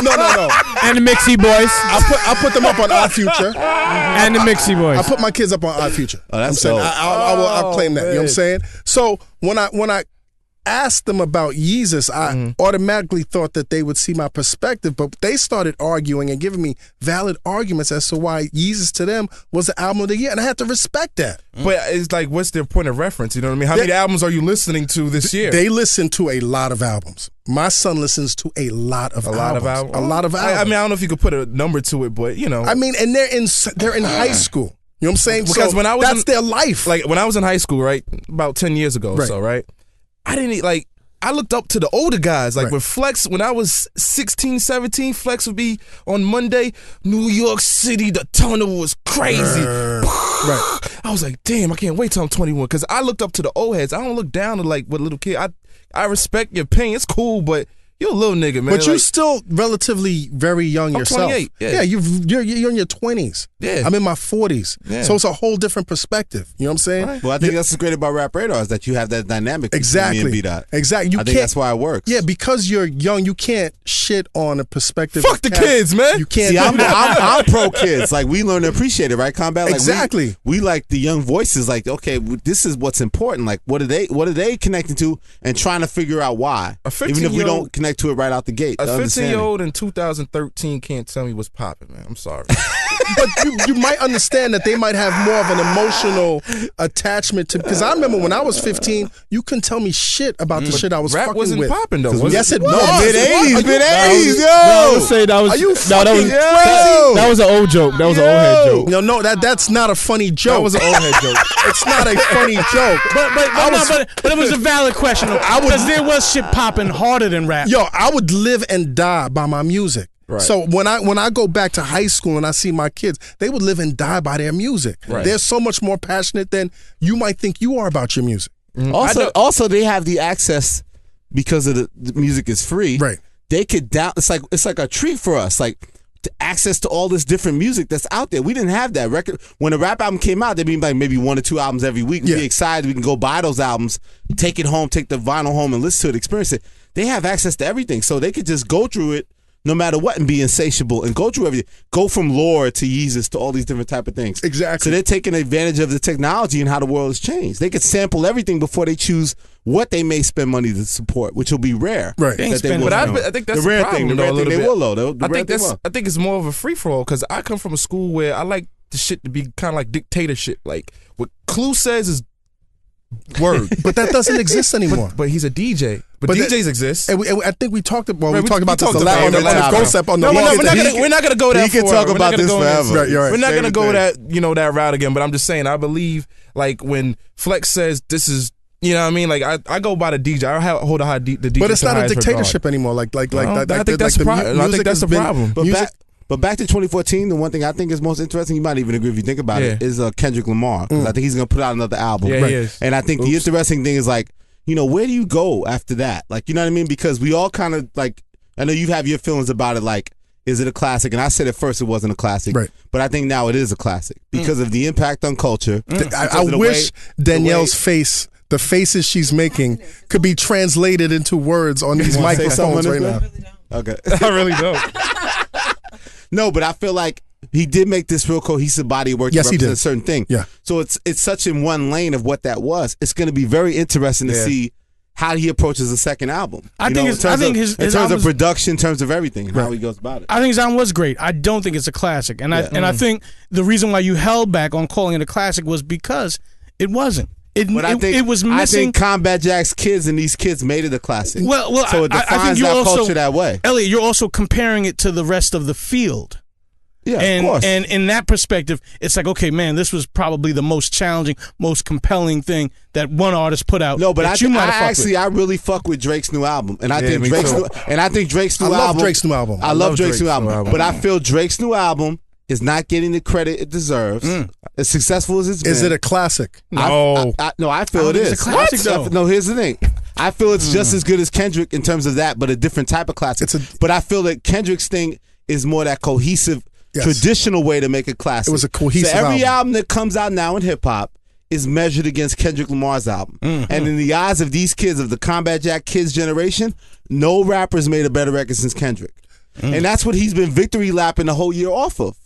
No. and the Mixie Boys. I put them up on Odd Future. And the Mixie Boys. I put my kids up on Odd Future. Oh, that's I'm saying, dope. I'll claim that. You know what I'm saying? So when I asked them about Yeezus, I automatically thought that they would see my perspective, but they started arguing and giving me valid arguments as to why Yeezus to them was the album of the year, and I had to respect that. But it's like, what's their point of reference? You know what I mean? How many albums are you listening to this year? They listen to a lot of albums. My son listens to a lot of albums. A lot of albums. I mean, I don't know if you could put a number to it, but you know. I mean, and they're in high school. You know what I'm saying? Because So when I was that's their life. like when I was in high school, right, about 10 years ago or Right. so, right, I didn't like. I looked up to the older guys. Like Right. with Flex, when I was 16, 17, Flex would be on Monday, New York City, the tunnel was crazy. Right. I was like, damn, I can't wait till I'm 21. Because I looked up to the old heads. I don't look down to like what little kid. I respect your opinion. It's cool, but you're a little nigga, man. But you're Like, still relatively very young I'm yourself. 28, yeah. You're in your 20s. Yeah. I'm in my 40s. Yeah. So it's a whole different perspective. You know what I'm saying? Right. Well, I think that's what's great about Rap Radar is that you have that dynamic between Exactly. me and B-Dot. Exactly. You I think can't- that's why it works. Yeah, because you're young, you can't shit on a perspective. Fuck of the cat. kids, man. You can't. See, do I'm that. I'm pro kids. Like, we learn to appreciate it, right, Combat? Like, Exactly. We like the young voices. Like, okay, this is what's important. Like, what are they connecting to, and trying to figure out why, A even if we 15-year-old don't connect to it right out the gate. A the understanding. 15-year-old in 2013 can't tell me what's popping, man. I'm sorry. But you might understand that they might have more of an emotional attachment to. Because I remember when I was 15, you couldn't tell me shit about the shit I was Rap fucking wasn't with. popping though. Was Yes, it No, was. mid-80s, mid-80s, I would yo. say that was. Are you no, that was fucking that was an old joke. That was an old head joke. No, that's not a funny joke. That was an old head joke. It's not a funny joke. But it was a valid question because there was shit popping harder than rap. Yo, I would live and die by my music. Right. So when I go back to high school and I see my kids, they would live and die by their music. Right. They're so much more passionate than you might think you are about your music. Also, they have the access because of the music is free. Right. They could it's like a treat for us. Like, access to all this different music that's out there. We didn't have that record. When a rap album came out, there'd be like maybe 1 or 2 albums every week. We'd be excited. We can go buy those albums, take it home, take the vinyl home and listen to it, experience it. They have access to everything. So they could just go through it no matter what and be insatiable and go through everything. Go from Lord to Yeezus to all these different type of things. Exactly. So they're taking advantage of the technology and how the world has changed. They could sample everything before they choose what they may spend money to support, which will be rare. Right. They ain't That they spending- will, But you know. I think that's the rare problem, thing. The though, rare a thing little they bit. will, though. The I rare think thing will. I think it's more of a free for all because I come from a school where I like the shit to be kind of like dictatorship. Like what Clue says is word, But that doesn't exist anymore. but he's a DJ. But But that- DJs exist. And I think we talked about Right, we talked about this talked the about last on it the last Ghost time. Step on the No, Lost we're not gonna go that. He can far. talk We're not about gonna this go in forever. Right, you're right. We're not gonna Favorite go thing. that route again. But I'm just saying, I believe like when Flex says this is. You know what I mean? Like I go by the DJ. I hold the DJ. But it's to not a highest dictatorship anymore. Like Well, that. I think that's the the problem. I think music that's has the been- problem. But back to 2014, the one thing I think is most interesting, you might even agree if you think about it, is Kendrick Lamar. Because I think he's going to put out another album. Yeah, he is. And I think the interesting thing is like, you know, where do you go after that? Like, you know what I mean? Because we all kind of like, I know you have your feelings about it, like, is it a classic? And I said at first it wasn't a classic. Right. But I think now it is a classic because of the impact on culture. I wish Danielle's face, the faces she's making, could be translated into words on these Wanna say something microphones on right this, now. man? Okay. I really don't. No, but I feel like he did make this real cohesive body of work to represent a certain thing. Yeah. So it's such in one lane of what that was. It's going to be very interesting to see how he approaches the second album. I think his in terms of production, in terms of everything, and how he goes about it. I think his album was great. I don't think it's a classic, and I think the reason why you held back on calling it a classic was because it wasn't. It was missing. I think Combat Jack's kids and these kids made it a classic. Well, so it defines that culture that way. Elliott, you're also comparing it to the rest of the field. Yeah, and, of course. And in that perspective, it's like, okay, man, this was probably the most challenging, most compelling thing that one artist put out. No, but I really fuck with Drake's new album, and I think Drake's new album. I love Drake's new album. I love Drake's new album, but I feel Drake's new album is not getting the credit it deserves. As successful as it's been. Is it a classic? No. I feel it is. It's a classic, though. No, here's the thing. I feel it's just as good as Kendrick in terms of that, but a different type of classic. But I feel that Kendrick's thing is more that cohesive, traditional way to make a classic. It was a cohesive So every album that comes out now in hip-hop is measured against Kendrick Lamar's album. And in the eyes of these kids, of the Combat Jack kids generation, no rapper's made a better record since Kendrick. And that's what he's been victory lapping the whole year off of.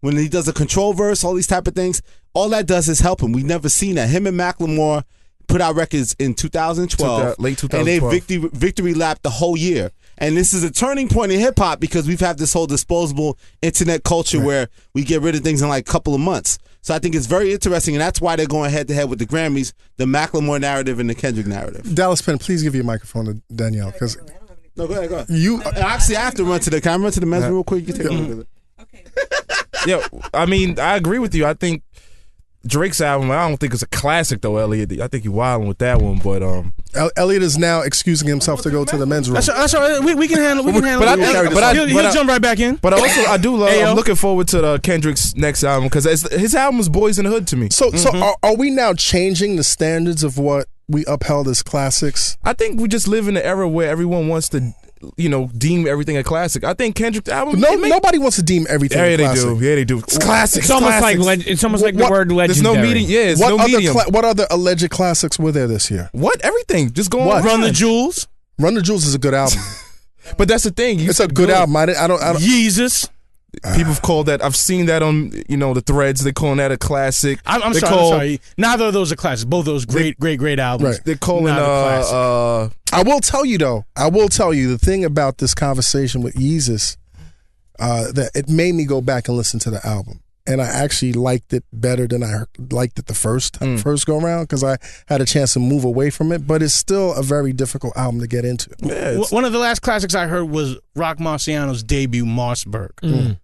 When he does a control verse, all these type of things, all that does is help him. We've never seen that. Him and Macklemore put out records in 2012. Late 2012. And they victory lapped the whole year. And this is a turning point in hip-hop because we've had this whole disposable internet culture where we get rid of things in like a couple of months. So I think it's very interesting, and that's why they're going head-to-head with the Grammys, the Macklemore narrative and the Kendrick narrative. Dallas Penn, please give your microphone to Danyel. No, go ahead. Actually, I have to run to the camera, to the men's room real quick. You can take a look at it. Yeah, I mean, I agree with you. I think Drake's album, I don't think it's a classic though, Elliott. I think you're wilding with that one, but Elliott is now excusing himself to go to the men's room. That's all right. We can handle. But he'll jump right back in. But I do love. I'm looking forward to Kendrick's next album because his album is Boys in the Hood to me. So are we now changing the standards of what we upheld as classics? I think we just live in an era where everyone wants to, deem everything a classic. I think Kendrick's album. Nobody wants to deem everything a classic. Yeah, they do. It's classic. It's almost like the word legendary. There's no medium. Yeah, it's no medium. What other alleged classics were there this year? What? Everything. Just go on. Run the Jewels. Run the Jewels is a good album. But that's the thing. It's a good album. I don't. Yeezus. People have called that. I've seen that on the threads. They're calling that a classic. I'm sorry. Neither of those are classics. Both of those great albums. Right. They're calling I will tell you though. the thing about this conversation with Yeezus, that it made me go back and listen to the album, and I actually liked it better than I liked it the first go around because I had a chance to move away from it. But it's still a very difficult album to get into. Yeah, one of the last classics I heard was Rock Marciano's debut, Mossberg.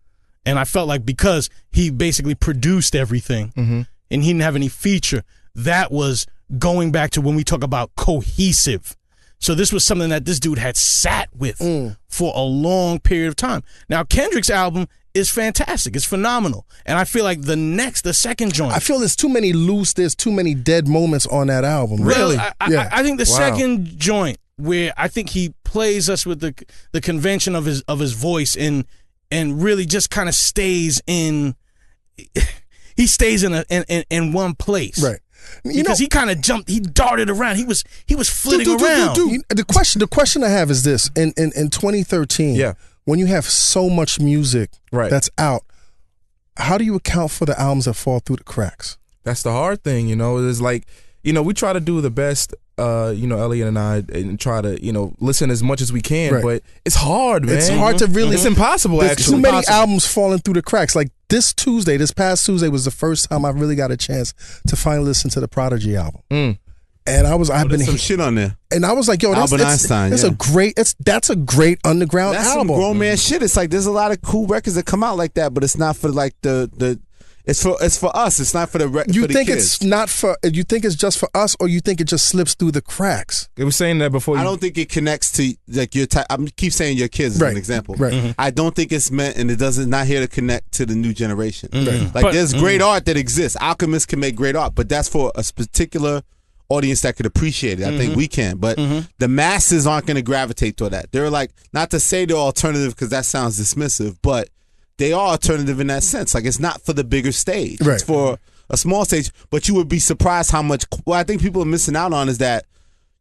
And I felt like because he basically produced everything and he didn't have any feature, that was going back to when we talk about cohesive. So this was something that this dude had sat with for a long period of time. Now, Kendrick's album is fantastic. It's phenomenal. And I feel like the second joint. I feel there's too many dead moments on that album. Really? I think the second joint where I think he plays us with the convention of his voice and really just kind of stays in. He stays in one place, right? Because he kind of jumped, he darted around, he was flitting around. The question I have is this: in 2013, when you have so much music that's out, how do you account for the albums that fall through the cracks? That's the hard thing, It's like, we try to do the best. Elliott and I, and try to, listen as much as we can, but it's hard, man. It's hard to really. It's impossible. There's actually, too many albums falling through the cracks. Like this past Tuesday was the first time I really got a chance to finally listen to the Prodigy album. And I've been some shit on there. And I was like, yo, that's a great underground album. Some grown man shit. It's like there's a lot of cool records that come out like that, but it's not for like the. It's for us. It's not for the kids. You think it's just for us, or you think it just slips through the cracks? It was saying that before. I don't think it connects to like your type. I keep saying your kids as an example. Right. I don't think it's meant, and it doesn't not here to connect to the new generation. Like there's great art that exists. Alchemists can make great art, but that's for a particular audience that could appreciate it. I think we can, but the masses aren't going to gravitate toward that. They're like, not to say they're alternative because that sounds dismissive, but they are alternative in that sense. Like it's not for the bigger stage. Right. It's for a small stage. But you would be surprised how much. What I think people are missing out on is that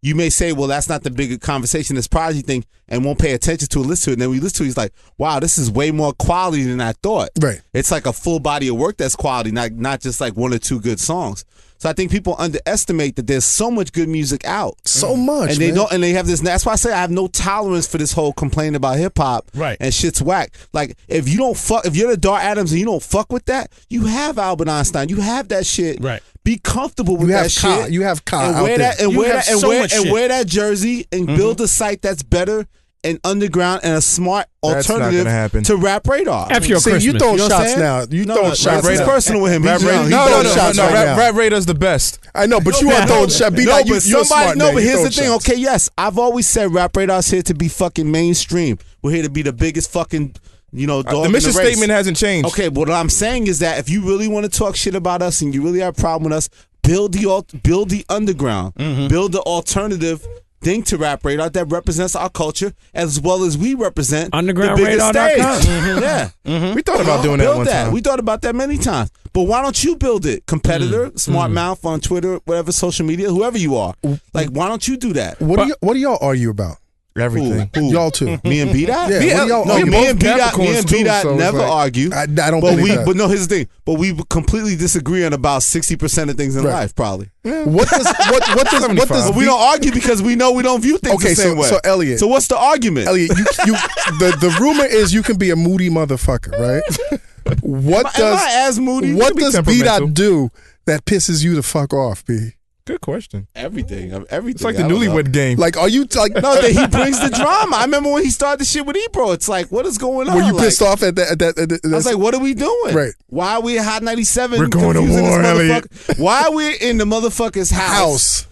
you may say, well, that's not the bigger conversation, this Prodigy thing, and won't pay attention to it, listen to it. And then we listen to it, he's like, wow, this is way more quality than I thought. Right. It's like a full body of work that's quality, not just like one or two good songs. So I think people underestimate that there's so much good music out. So much, and they don't, and they have this. That's why I say I have no tolerance for this whole complaining about hip hop. Right. And shit's whack. Like if you're the Dar Adams and you don't fuck with that, you have Albert Einstein. You have that shit. Right. Be comfortable with that shit. You have Ka and out wear there. that and You wear have that and so wear much and shit. wear that jersey and build a site that's better and underground and a smart That's not alternative gonna happen. to Rap Radar. F your See, Christmas. you throwing You know what I'm shots saying? now. You No, throwing no, shots. It's now. personal with him. Rap He's young. Radar. He No, throwing no, shots no. right now. Rap Radar's the best. I know, but you are throwing shots. No, You're but smart, somebody. man. No, but You here's the throwing thing. shots. Okay, yes, I've always said Rap Radar's here to be fucking mainstream. We're here to be the biggest fucking, dog The in mission the race. statement hasn't changed. Okay, but what I'm saying is that if you really want to talk shit about us and you really have a problem with us, build the underground, build the alternative thing to Rap Radar that represents our culture as well as we represent Undergroundradar.com. the biggest stage. Yeah. We thought about doing that Build one time. We thought about that many times. But why don't you build it? Competitor, Smart Mouth on Twitter, whatever social media, whoever you are. Like, why don't you do that? What do y'all argue about? Everything. Who? Y'all two. Me and B-Dot? Yeah, what do y'all No, argue me about? and B-Dot, Capricorns too, so it's never like- argue. I don't But believe that. but no, here's the thing. But we completely disagree on about 60% of things in Right. life, probably. What does But we don't argue because we know we don't view things Okay, the same way. so Elliott. So what's the argument? Elliott, the rumor is you can be a moody motherfucker, right? What Am I as moody? what You can be does temperamental. B-Dot do that pisses you the fuck off, B? Good question. Everything. It's like the I don't know. newlywed game. Like, are you like No, that he brings the drama. I remember when he started the shit with Ebro. It's like, what is going on? were you Like, pissed off at that? I was like, what are we doing? Right. Why are we at Hot 97? We're going to confusing this war, motherfucker? Why are we in the motherfucker's house?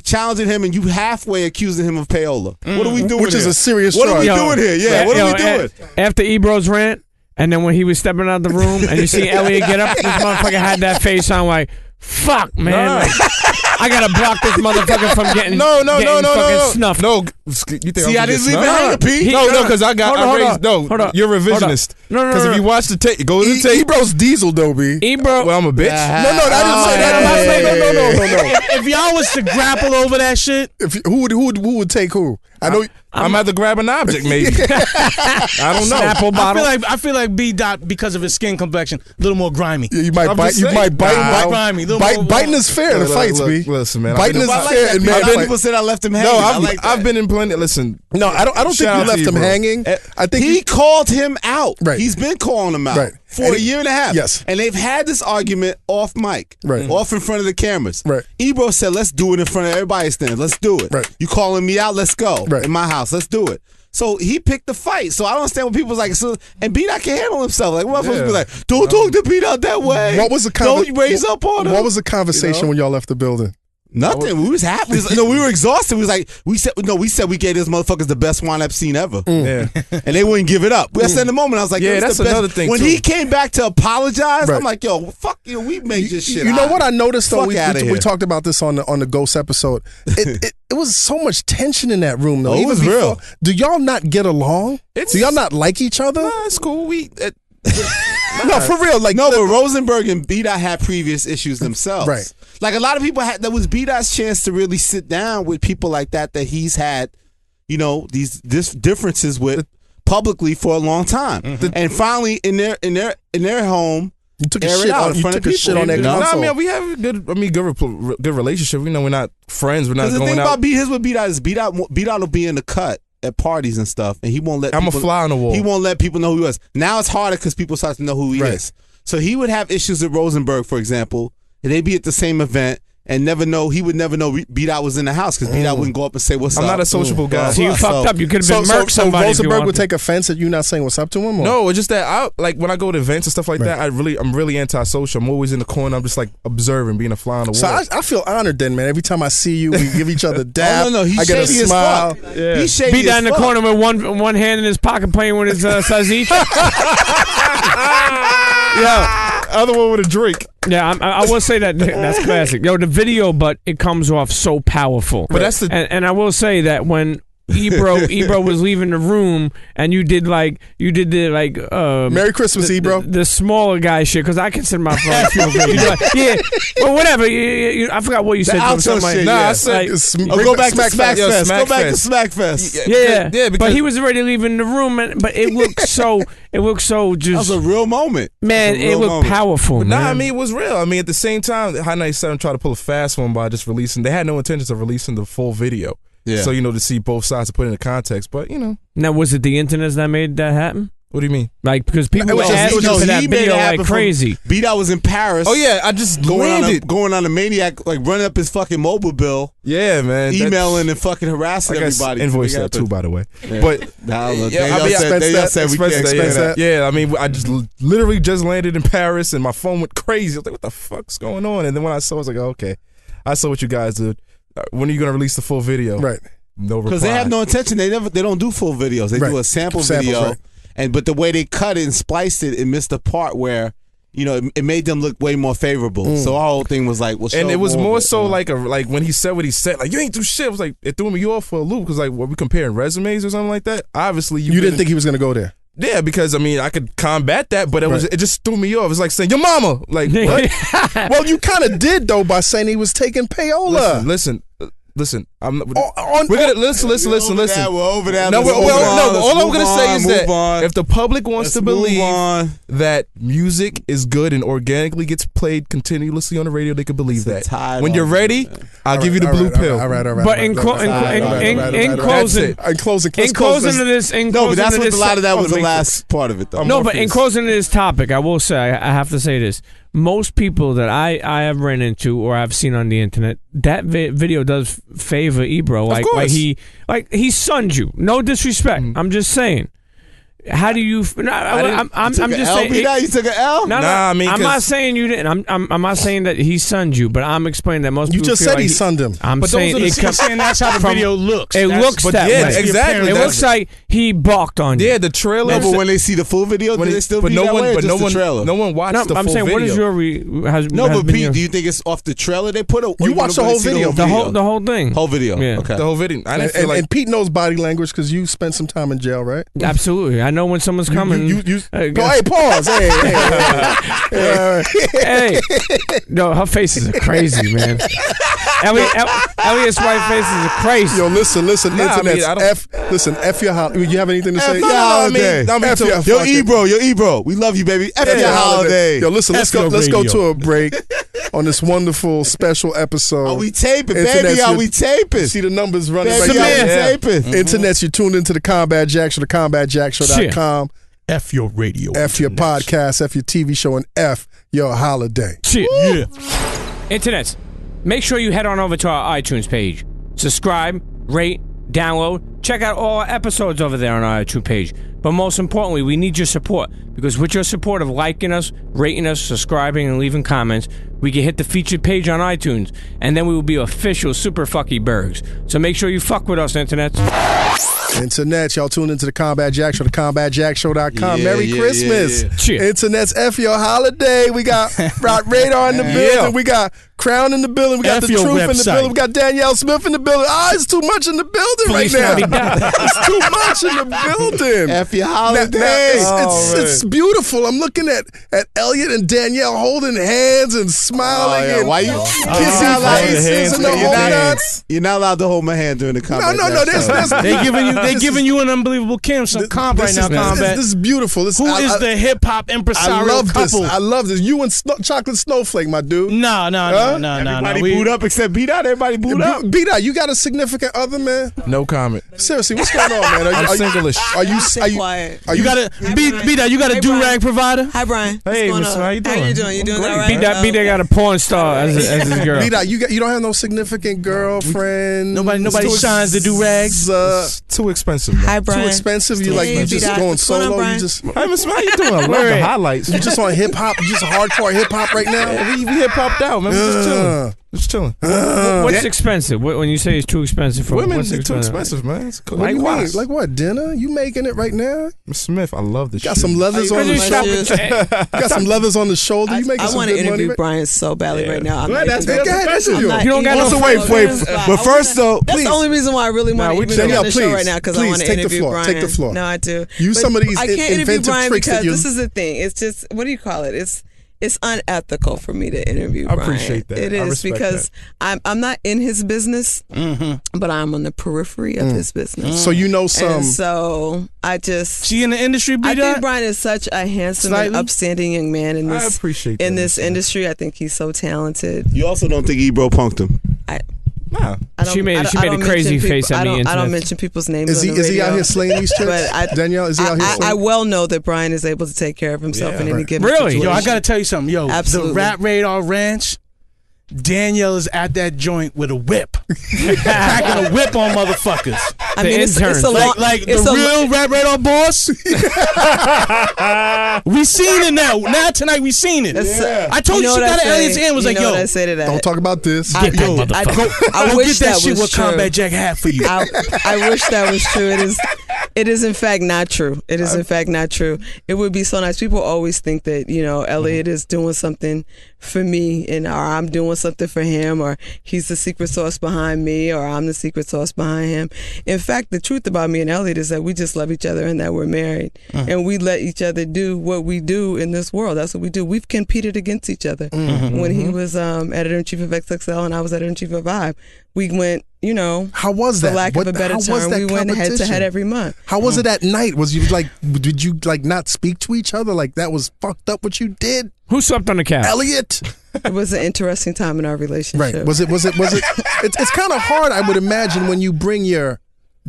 Challenging him and you halfway accusing him of payola. What are we doing Which is here? a serious What are we charge. doing here? Yeah, what are we doing? After Ebro's rant, and then when he was stepping out the room, and you see Elliott get up, this motherfucker had that face on like, fuck, man. Like, I gotta block this motherfucker from getting No, fucking snuffed. No, you think See, I didn't leave it snuffed? hanging, Pete. No, because I Hold on, raised. No, hold on. you're Hold on. revisionist. No, Because if you watch the tape, go to the tape. Ebro's diesel though, B. Ebro, Well, I'm a bitch. No, I didn't say that. No. If y'all was to grapple over that shit, Who would take who? I know. I'm about to grab an object, maybe. I don't know. Snapple bottle. I feel like B Dot, because of his skin complexion, a little more grimy. You might I'm bite. just You saying. might bite. Nah, grimy, little more- Biting is fair in the Look, fights, look, B. listen, man, Biting is I like fair that. in A man lot of fights. people said I left him hanging. No, I like that. I've been in plenty. Listen, No, I don't think Shout you out left to him you, bro. hanging. I think he called him out. Right. He's been calling him out Right. for And a year and a half. Yes. And they've had this argument off mic. Right. Off in front of the cameras. Right. Ebro said, let's do it in front of everybody standing. Let's do it. Right. You calling me out? Let's go. Right. In my house. Let's do it. So he picked the fight. So I don't understand when people's like, so, and B-Dot can handle himself. Like, what supposed to be like, don't talk to B-Dot that way. What was the Don't raise up on him. What was the conversation when y'all left the building? Nothing. We was happy. We were exhausted. We was like, we said we gave these motherfuckers the best wine I've seen ever. yeah. And they wouldn't give it up. I said in the moment, I was like, Yeah, yo, that's the best. another thing, When too. he came back to apologize, Right. I'm like, yo, fuck you. We made this shit. You know out. what I noticed though? Fuck We outta here. talked about this on the Ghost episode. It was so much tension in that room though. Oh, it Even was before- real. Do y'all not get along? Do y'all not like each other? Nah, it's cool. No, for real. Like No, but Rosenberg and B-Dot had previous issues themselves. Right. Like a lot of people had, that was B-Dot's chance to really sit down with people like that he's had, these differences with publicly for a long time. And finally in their home, you took a air it shit out on. in You front took of a shit people. on that No, I console. mean, we have a good relationship. We're not friends. We're not Because the going thing out. about his with B-Dot is B-Dot will be in the cut at parties and stuff, and he won't let I'm people, a fly on the wall. He won't let people know who he is. Now it's harder because people start to know who he Right. is. So he would have issues with Rosenberg, for example, and they'd be at the same event and never know. He would never know B-Dot was in the house because B-Dot wouldn't go up and say what's up. I'm not a sociable guy. So you fucked up. You could have been So murked somebody. if you Rosenberg would wanted. take offense at you not saying what's up to him? Or? No, it's just that when I go to events and stuff like that, I'm really antisocial. I'm always in the corner. I'm just like observing, being a fly on the So wall. I feel honored then, man. Every time I see you, we give each other dab. Oh, no, he's I get a shady as smile. fuck. He's shady Be down in as the fuck. corner with one hand in his pocket playing with his saziche. Other one with a drink. Yeah, I will say that's classic. Yo, the video, but it comes off so powerful. But that's the- and I will say that when Ebro was leaving the room, and you did the Merry Christmas, Ebro. The smaller guy shit, because I consider my phone. Yeah, well, whatever. I forgot what you said. I said I said go back to Smackfest. Go back to Smackfest. Yeah, because, but he was already leaving the room, but it looked so. It looked so just. That was a real moment, man. It looked powerful. But man. I mean, it was real. I mean, at the same time, High 97 tried to pull a fast one by just releasing. They had no intentions of releasing the full video. Yeah. So to see both sides to put it into context, but Now, was it the internet that made that happen? What do you mean? Like, because people were asking for that video like crazy. B-Dot was in Paris. Oh yeah, I just landed. Going on a maniac, like running up his fucking mobile bill. Yeah, man. Emailing and fucking harassing everybody. Invoice that too, by the way. Yeah. But they said we can't expense that. Yeah, I mean, I just literally just landed in Paris and my phone went crazy. I was like, what the fuck's going on? And then when I saw, I was like, oh, okay, I saw what you guys did. When are you gonna release the full video? Right. No reply. Because they have no intention. They don't do full videos. They do a sample video. Right. But the way they cut it and spliced it, it missed the part where, it made them look way more favorable. So our whole thing was like, well, and it was more so like when he said what he said, like, you ain't do shit. It was like, it threw me off for a loop because like, were we comparing resumes or something like that? Obviously, you didn't think he was gonna go there. Yeah, because I mean, I could combat that, but it just threw me off. It's like saying your mama, like what? Well, you kind of did though by saying he was taking payola. Listen. We're gonna listen. We're over that. All I'm gonna say is that if the public wants to believe that music is good and organically gets played continuously on the radio, they can believe that. When you're ready, I'll give you the blue pill. All right. But in closing of this, no, but that's what a lot of that was the last part of it, though. No, but in closing of this topic, I will say, I have to say this. Most people that I have ran into or I've seen on the internet, that video does favor Ebro. Like he sunned you. No disrespect. I'm just saying. How do you? I'm just saying. You took an L? No, I mean, I'm not saying you didn't. I'm not saying that he sunned you, but I'm explaining that most you people just feel said like he sunned him. But those are the saying that's how the video looks. It looks that way. Exactly. It looks like he balked on you. Yeah, the trailer. No, but when they see the full video, do they still be that way? The trailer. No one watched the full video. I'm saying, what is your Pete, do you think it's off the trailer they put? You watched the whole video. The whole thing. Whole video. Yeah. Okay. The whole video. I didn't feel like. And Pete knows body language because you spent some time in jail, right? Absolutely. I know when someone's coming. Hey, pause. Hey. No, her faces are crazy, man. Elliot's white faces are crazy. Yo, listen, internet. F your holiday. You have anything to say? Your holiday. Yo, Ebro. We love you, baby. F your holiday. Yo, listen, let's go to a break on this wonderful special episode. Are we taping, baby? Are we taping? See the numbers running baby, right now. Taping. Internet, you tuned into the Combat Jack Show, thecombatjackshow.com. F your radio. F your podcast, F your TV show, and F your holiday. Shit. Yeah. Internets, make sure you head on over to our iTunes page. Subscribe, rate, download, check out all our episodes over there on our iTunes page. But most importantly, we need your support, because with your support of liking us, rating us, subscribing, and leaving comments, we can hit the featured page on iTunes, and then we will be official Super Fucky Bergs. So make sure you fuck with us, Internets. Internet, y'all tune into the Combat Jack Show, thecombatjackshow.com. Merry Christmas. Yeah. Internet's F your holiday. We got Radar in the building. We got Crown in the building. We got The Truth in the building. We got Danyel Smith in the building. It's too much in the building right now. It's too much in the building. F your holiday. It's beautiful. I'm looking at Elliott and Danyel holding hands and smiling and why you kissing faces and the whole nuts. You're not allowed to hold my hand during the combat. No. They're giving you an unbelievable some comp right now, Combat. This is beautiful. Who is the hip hop impresario couple? I love this. You and Chocolate Snowflake, my dude. No. Everybody booed up except B-Dot. Everybody booed up. B-Dot, you got a significant other, man? No comment. Seriously, what's going on, man? I'm single-ish. Are you quiet? You got a B-Dot, you got a do-rag provider? Hi, Brian. Hey, Miss, how you doing? How you doing? You doing all right? B-Dot got a porn star as his girl. B-Dot, you don't have no significant girlfriend. Nobody shines the do-rags. It's too expensive, man. Hi, Brian. Too expensive? You like just going solo? You just hey, Miss, how you doing? I love the highlights. You just on hip hop? You just hardcore hip hop right now? Yeah, we hip hopped out, man. We just chilling. Just chilling. What's expensive? When you say it's too expensive for Women, what's they're too expensive, man. What do you mean? Like what? Dinner? You making it right now? Mr. Smith, I love this. Got some leathers on the shoulder. Got some leathers on the shoulder. You making I some want to good money? interview Brian so badly right now. That's you. You don't got Also, wait. But first, though, That's please. the only reason why I really want to interview on the show right now, because I want to interview Brian. Take the floor. No, I do. Use some of these I can't interview inventive Brian tricks because that you. this is the thing. It's just, what do you call it? It's unethical for me to interview Brian. I appreciate that. It I is respect because I'm not in his business, but I'm on the periphery of his business. So you know some. And so I just. She in the industry, I think Brian is such a handsome and upstanding young man in this. I appreciate in that, this industry. I think he's so talented. You also don't think Ebro punked him? Nah. She made a crazy face at me. I don't mention people's names. Is he out here slaying these chicks? But Danyel, is he out here slaying? I well know that Brian is able to take care of himself in any given Really? situation. Yo, I gotta tell you something. Yo, Absolutely. the Rap Radar Ranch, Daniel is at that joint with a whip, cracking a whip on motherfuckers. I mean, it's a long, like the real Rap Radar boss. We seen it now. Now tonight we seen it. I told you she got an Elliott's hand. Was like, yo, I say to that. Don't talk about this. I wish get that that shit was what true. Combat Jack had for you. I wish that was true. It is in fact not true. It is in fact not true. It would be so nice. People always think that, Elliott is doing something for me or I'm doing something for him, or he's the secret sauce behind me, or I'm the secret sauce behind him. In fact, the truth about me and Elliott is that we just love each other and that we're married. And we let each other do what we do in this world. That's what we do. We've competed against each other. When he was editor-in-chief of XXL and I was editor-in-chief of Vibe, we went, how was that? For lack of a better term, we went head to head every month. How was it at night? Did you not speak to each other? Like that was fucked up what you did? Who slept on the couch? Elliott. It was an interesting time in our relationship. Right. Was it? It's kind of hard, I would imagine, when you bring your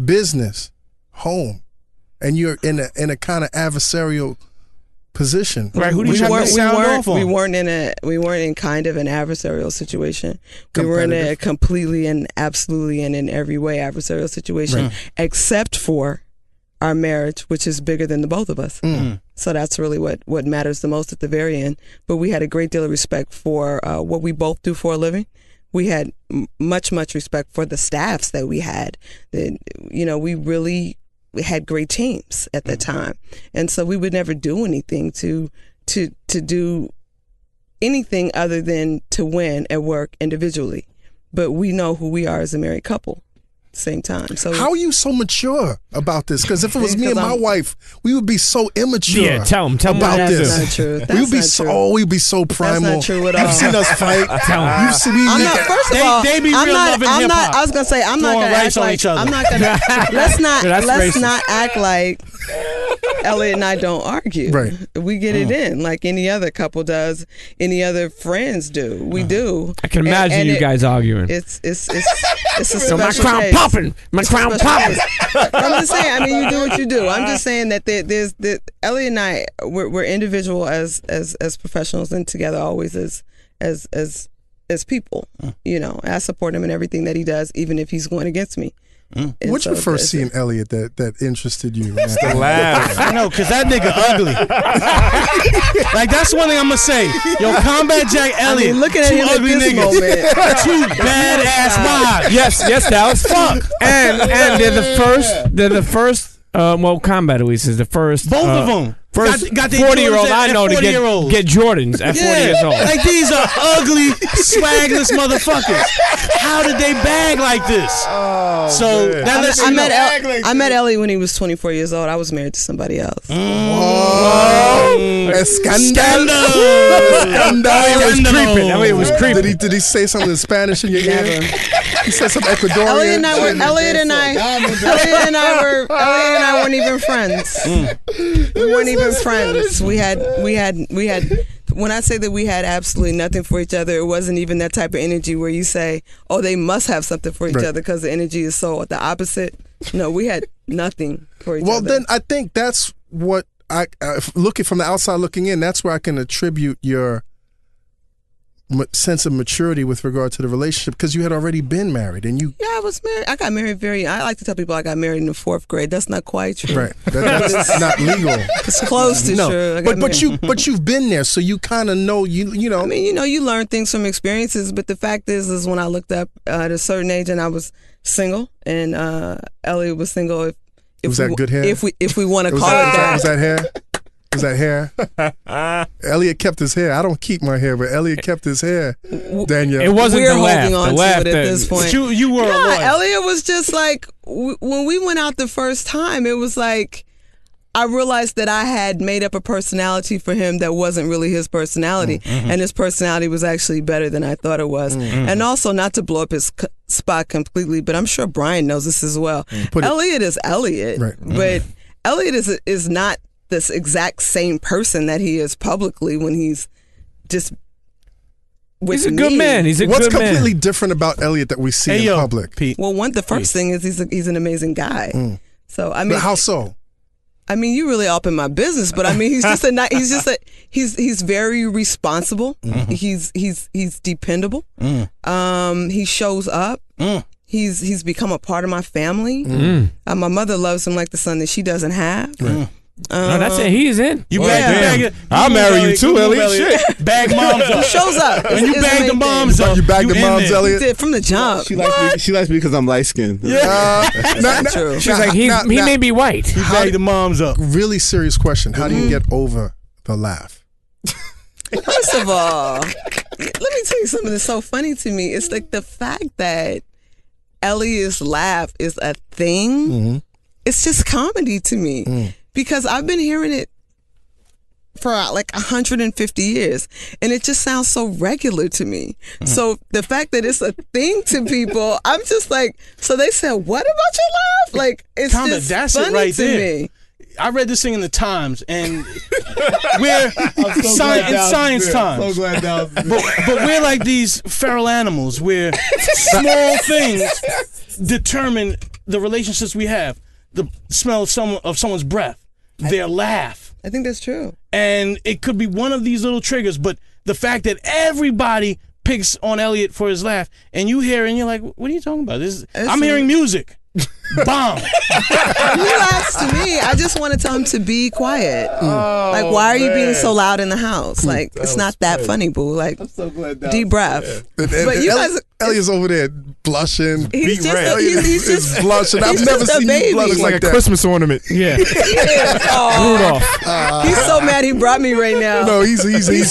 business home and you're in a kind of adversarial position. Right. Who did you sound off on? We weren't in kind of an adversarial situation. We were in a completely and absolutely and in every way adversarial situation, except for our marriage, which is bigger than the both of us. So that's really what matters the most at the very end. But we had a great deal of respect for what we both do for a living. We had much respect for the staffs that we had. We had great teams at that time, and so we would never do anything to do anything other than to win at work individually. But we know who we are as a married couple. Same time. So how are you so mature about this? Because if it was me and my wife, we would be so immature. Yeah, tell them about this. That's not true. That's we'd be so primal. That's not true at all. You've seen us fight. Tell them. You've seen me. First of all, they be real loving hip hop. I was gonna say I'm not gonna act like I'm not gonna. Let's not act like Elliott and I don't argue. Right. We get it in like any other couple does, any other friends do. We do. I can imagine you guys arguing. It's a special my crown case. popping. My crown popping. I'm just saying. I mean, you do what you do. I'm just saying that there's Elliott and I we're individual as professionals and together always as people. I support him in everything that he does, even if he's going against me. What's your first seeing Elliott that interested you? The laugh. I know, because that nigga ugly. Like, that's one thing I'm going to say. Yo, Combat Jack Elliott, looking at two him ugly at this niggas. moment. Two badass wives. Yes, Dallas. Fuck. And they're the first. Combat at least is the first. Both of them. First got their 40-year-old I know to 40-year-olds. get Jordans at 40 years old. Like, these are ugly, swagless motherfuckers. How did they bag like this? So that lets you know. I met Elliott when he was 24 years old. I was married to somebody else. Scandal. It was creeping. Did he say something in Spanish in your ear? He said some Ecuadorian. Elliott and I weren't even friends. We weren't even friends. We had. When I say that we had absolutely nothing for each other, it wasn't even that type of energy where you say, "Oh, they must have something for each other," because the energy is so the opposite. No, we had nothing for each other. Well, then I think that's what looking from the outside looking in. That's where I can attribute your sense of maturity with regard to the relationship because you had already been married and you. Yeah, I was married. I got married I like to tell people I got married in the 4th grade. That's not quite true. Right. That's not legal. It's close to true. But you've been there, so you kind of know you know. I mean, you learn things from experiences. But the fact is when I looked up at a certain age and I was single and Elliott was single. If was that good hair? If we want to call it that. Was that hair? Was that hair? Elliott kept his hair. I don't keep my hair, but Elliott kept his hair. Danyel. It wasn't We're the laugh. holding on The laugh to it at this point. You were alone. Elliott was just like, when we went out the first time, it was like, I realized that I had made up a personality for him that wasn't really his personality. And his personality was actually better than I thought it was. And also, not to blow up his spot completely, but I'm sure Brian knows this as well. Elliott is Elliott, right. But Elliott is not this exact same person that he is publicly when he's just with He's a me. good man. He's a What's good man. completely different about Elliott that we see in public? Pete. Well, the first thing is he's an amazing guy. So I mean, But how so? I mean, you really up in my business, but I mean, he's very responsible. He's dependable. He shows up. He's become a part of my family. My mother loves him like the son that she doesn't have. No, that's it. He's in. You bag I'll marry you too, Elliott. Shit. Bag moms up. He shows up. When you bag the moms up. You bagged the in moms, there. Elliott? He did from the jump. She likes me because I'm light skinned. That's true. She's like, he may be white. You bag the moms up. Really serious question. How do you get over the laugh? First of all, let me tell you something that's so funny to me. It's like the fact that Elliott's laugh is a thing. It's just comedy to me. Because I've been hearing it for like 150 years, and it just sounds so regular to me. So the fact that it's a thing to people, I'm just like, so they said, what about your laugh? Like, it's just that's funny it right to there. me. I read this thing in the Times, and we're in science times. So glad that was But we're like these feral animals where small things determine the relationships we have. The smell of someone's breath, their laugh. I think that's true. And it could be one of these little triggers, but the fact that everybody picks on Elliott for his laugh, and you hear it and you're like, what are you talking about? I'm hearing music. Bomb. He laughs to me. I just want to tell him to be quiet. Like, why are you being so loud in the house? Like, it's not that funny, boo. Like, I'm so glad that deep breath. But you guys, Elliott's over there blushing. he's just blushing. I've never just a seen baby. you blush Looks like like a that. Christmas ornament. Yeah. Rudolph. He's so mad he brought me right now. No, he's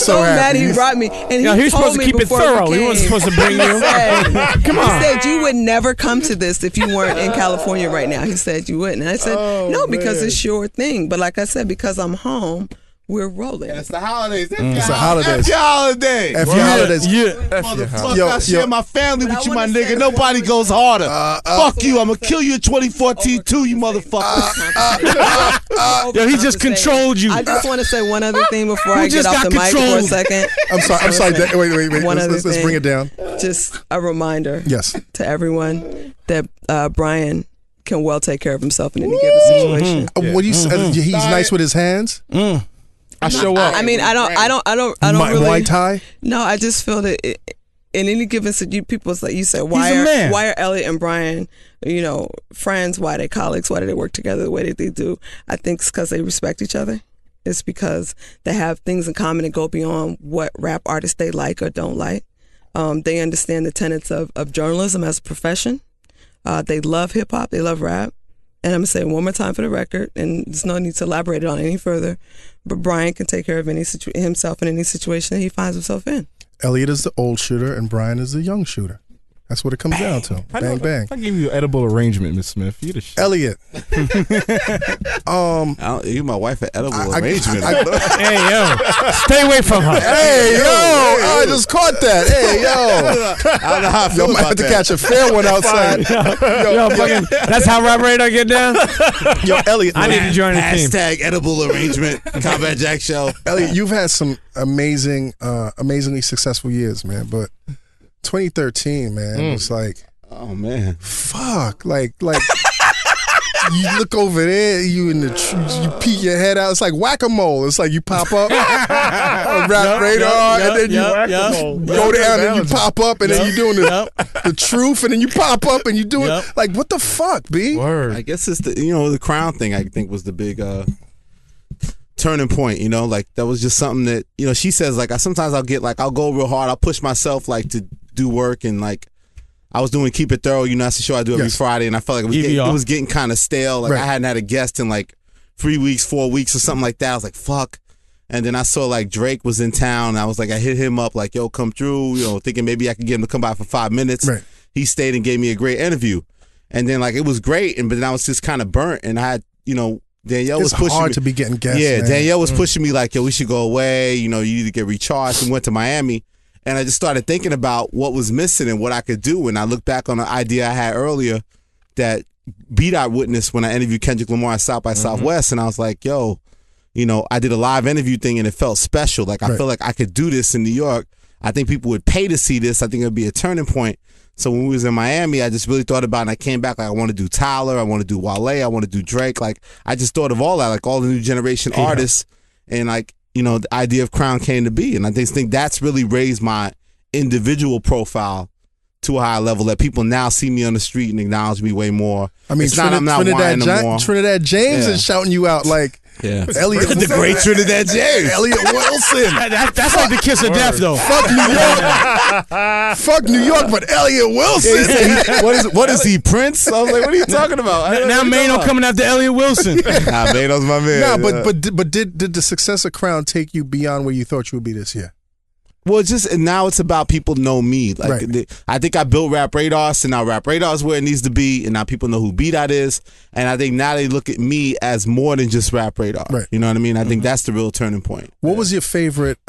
so mad happy. he brought me. And He was told supposed to me keep it before thorough. we He wasn't came. supposed to bring you. Come on. He said you would never come to this if you weren't in California right now. He said you wouldn't. And I said, no, because it's your thing. But like I said, because I'm home, we're rolling. It's the holidays. It's the holidays. F your holiday. F your holidays. Motherfucker, I share my family with you, my nigga. Nobody goes harder. Fuck you. I'm gonna kill you in 2014 too, you motherfucker. Yo, he just controlled you. I just want to say one other thing before I get just off got the mic for a control? second. I'm sorry. Wait. One other Let's thing. bring it down. Just a reminder Yes. to everyone that Brian can well take care of himself in any given situation. What do you say? He's nice with his hands. I show up. I mean, I don't really. Muay Thai. No, I just feel that in any given people, it's like you said, a why man. are Elliott and Brian, friends? Why are they colleagues? Why do they work together the way that they do? I think it's because they respect each other. It's because they have things in common that go beyond what rap artists they like or don't like. They understand the tenets of journalism as a profession. They love hip hop. They love rap. And I'm going to say it one more time for the record, and there's no need to elaborate on it any further, but Brian can take care of himself in any situation that he finds himself in. Elliott is the old shooter and Brian is the young shooter. That's what it comes down to. Bang, bang. I give you an edible arrangement, Miss Smith. You the shit. Elliott. You my wife at edible arrangement. Hey, yo. Stay away from her. Hey, yo. I just caught that. Hey, yo. I don't know how I feel Yo, might about have to that. catch a fair one outside. Yo, fucking, that's how Rap Radar get down? Yo, Elliott. I need to join the team. Hashtag edible arrangement. Combat Jack Show. Elliott, you've had some amazingly successful years, man. But 2013, man, was like, Oh man. fuck, like you look over there, you in the you peek your head out. It's like whack-a-mole. It's like you pop up on rap radar, and then you go down and you pop up, and then you doing the truth, and then you pop up and you doing like what the fuck, B? Word. I guess it's the crown thing. I think was the big turning point. Like that was just something that she says like sometimes I'll go real hard. I'll push myself like to do work and like. I was doing Keep It Thorough, that's the show I do every Friday, and I felt like it was getting kind of stale. Like I hadn't had a guest in like 3 weeks, 4 weeks, or something like that. I was like, fuck. And then I saw like Drake was in town. And I was like, I hit him up like, yo, come through, thinking maybe I could get him to come by for 5 minutes. Right. He stayed and gave me a great interview. And then like it was great, but then I was just kind of burnt, and I had, Danyel was pushing me. It's hard to be getting guests. Yeah, man. Danyel was pushing me like, yo, we should go away. You need to get recharged, and went to Miami. And I just started thinking about what was missing and what I could do. And I looked back on the idea I had earlier that B-Dot witnessed when I interviewed Kendrick Lamar at South by Southwest. And I was like, yo, I did a live interview thing and it felt special. Like, I feel like I could do this in New York. I think people would pay to see this. I think it would be a turning point. So when we was in Miami, I just really thought about it, and I came back like, I want to do Tyler, I want to do Wale, I want to do Drake. Like, I just thought of all that, like all the new generation artists. And like, the idea of Crown came to be. And I just think that's really raised my individual profile to a higher level, that people now see me on the street and acknowledge me way more. I mean, I'm not whining no more. Trinidad James is shouting you out like Elliott, the great Trinidad James. Elliott Wilson. That's like the kiss of death, though. Fuck New York. Fuck New York, but Elliott Wilson. What is he, Prince? I was like, what are you talking about? Now Mano coming after Elliott Wilson. Nah, Mano's my man. Nah, but did the success of Crown take you beyond where you thought you would be this year? Well, now it's about people know me. Like I think I built Rap Radar, so now Rap Radar is where it needs to be, and now people know who B-Dot is. And I think now they look at me as more than just Rap Radar. Right. You know what I mean? I think that's the real turning point. What was your favorite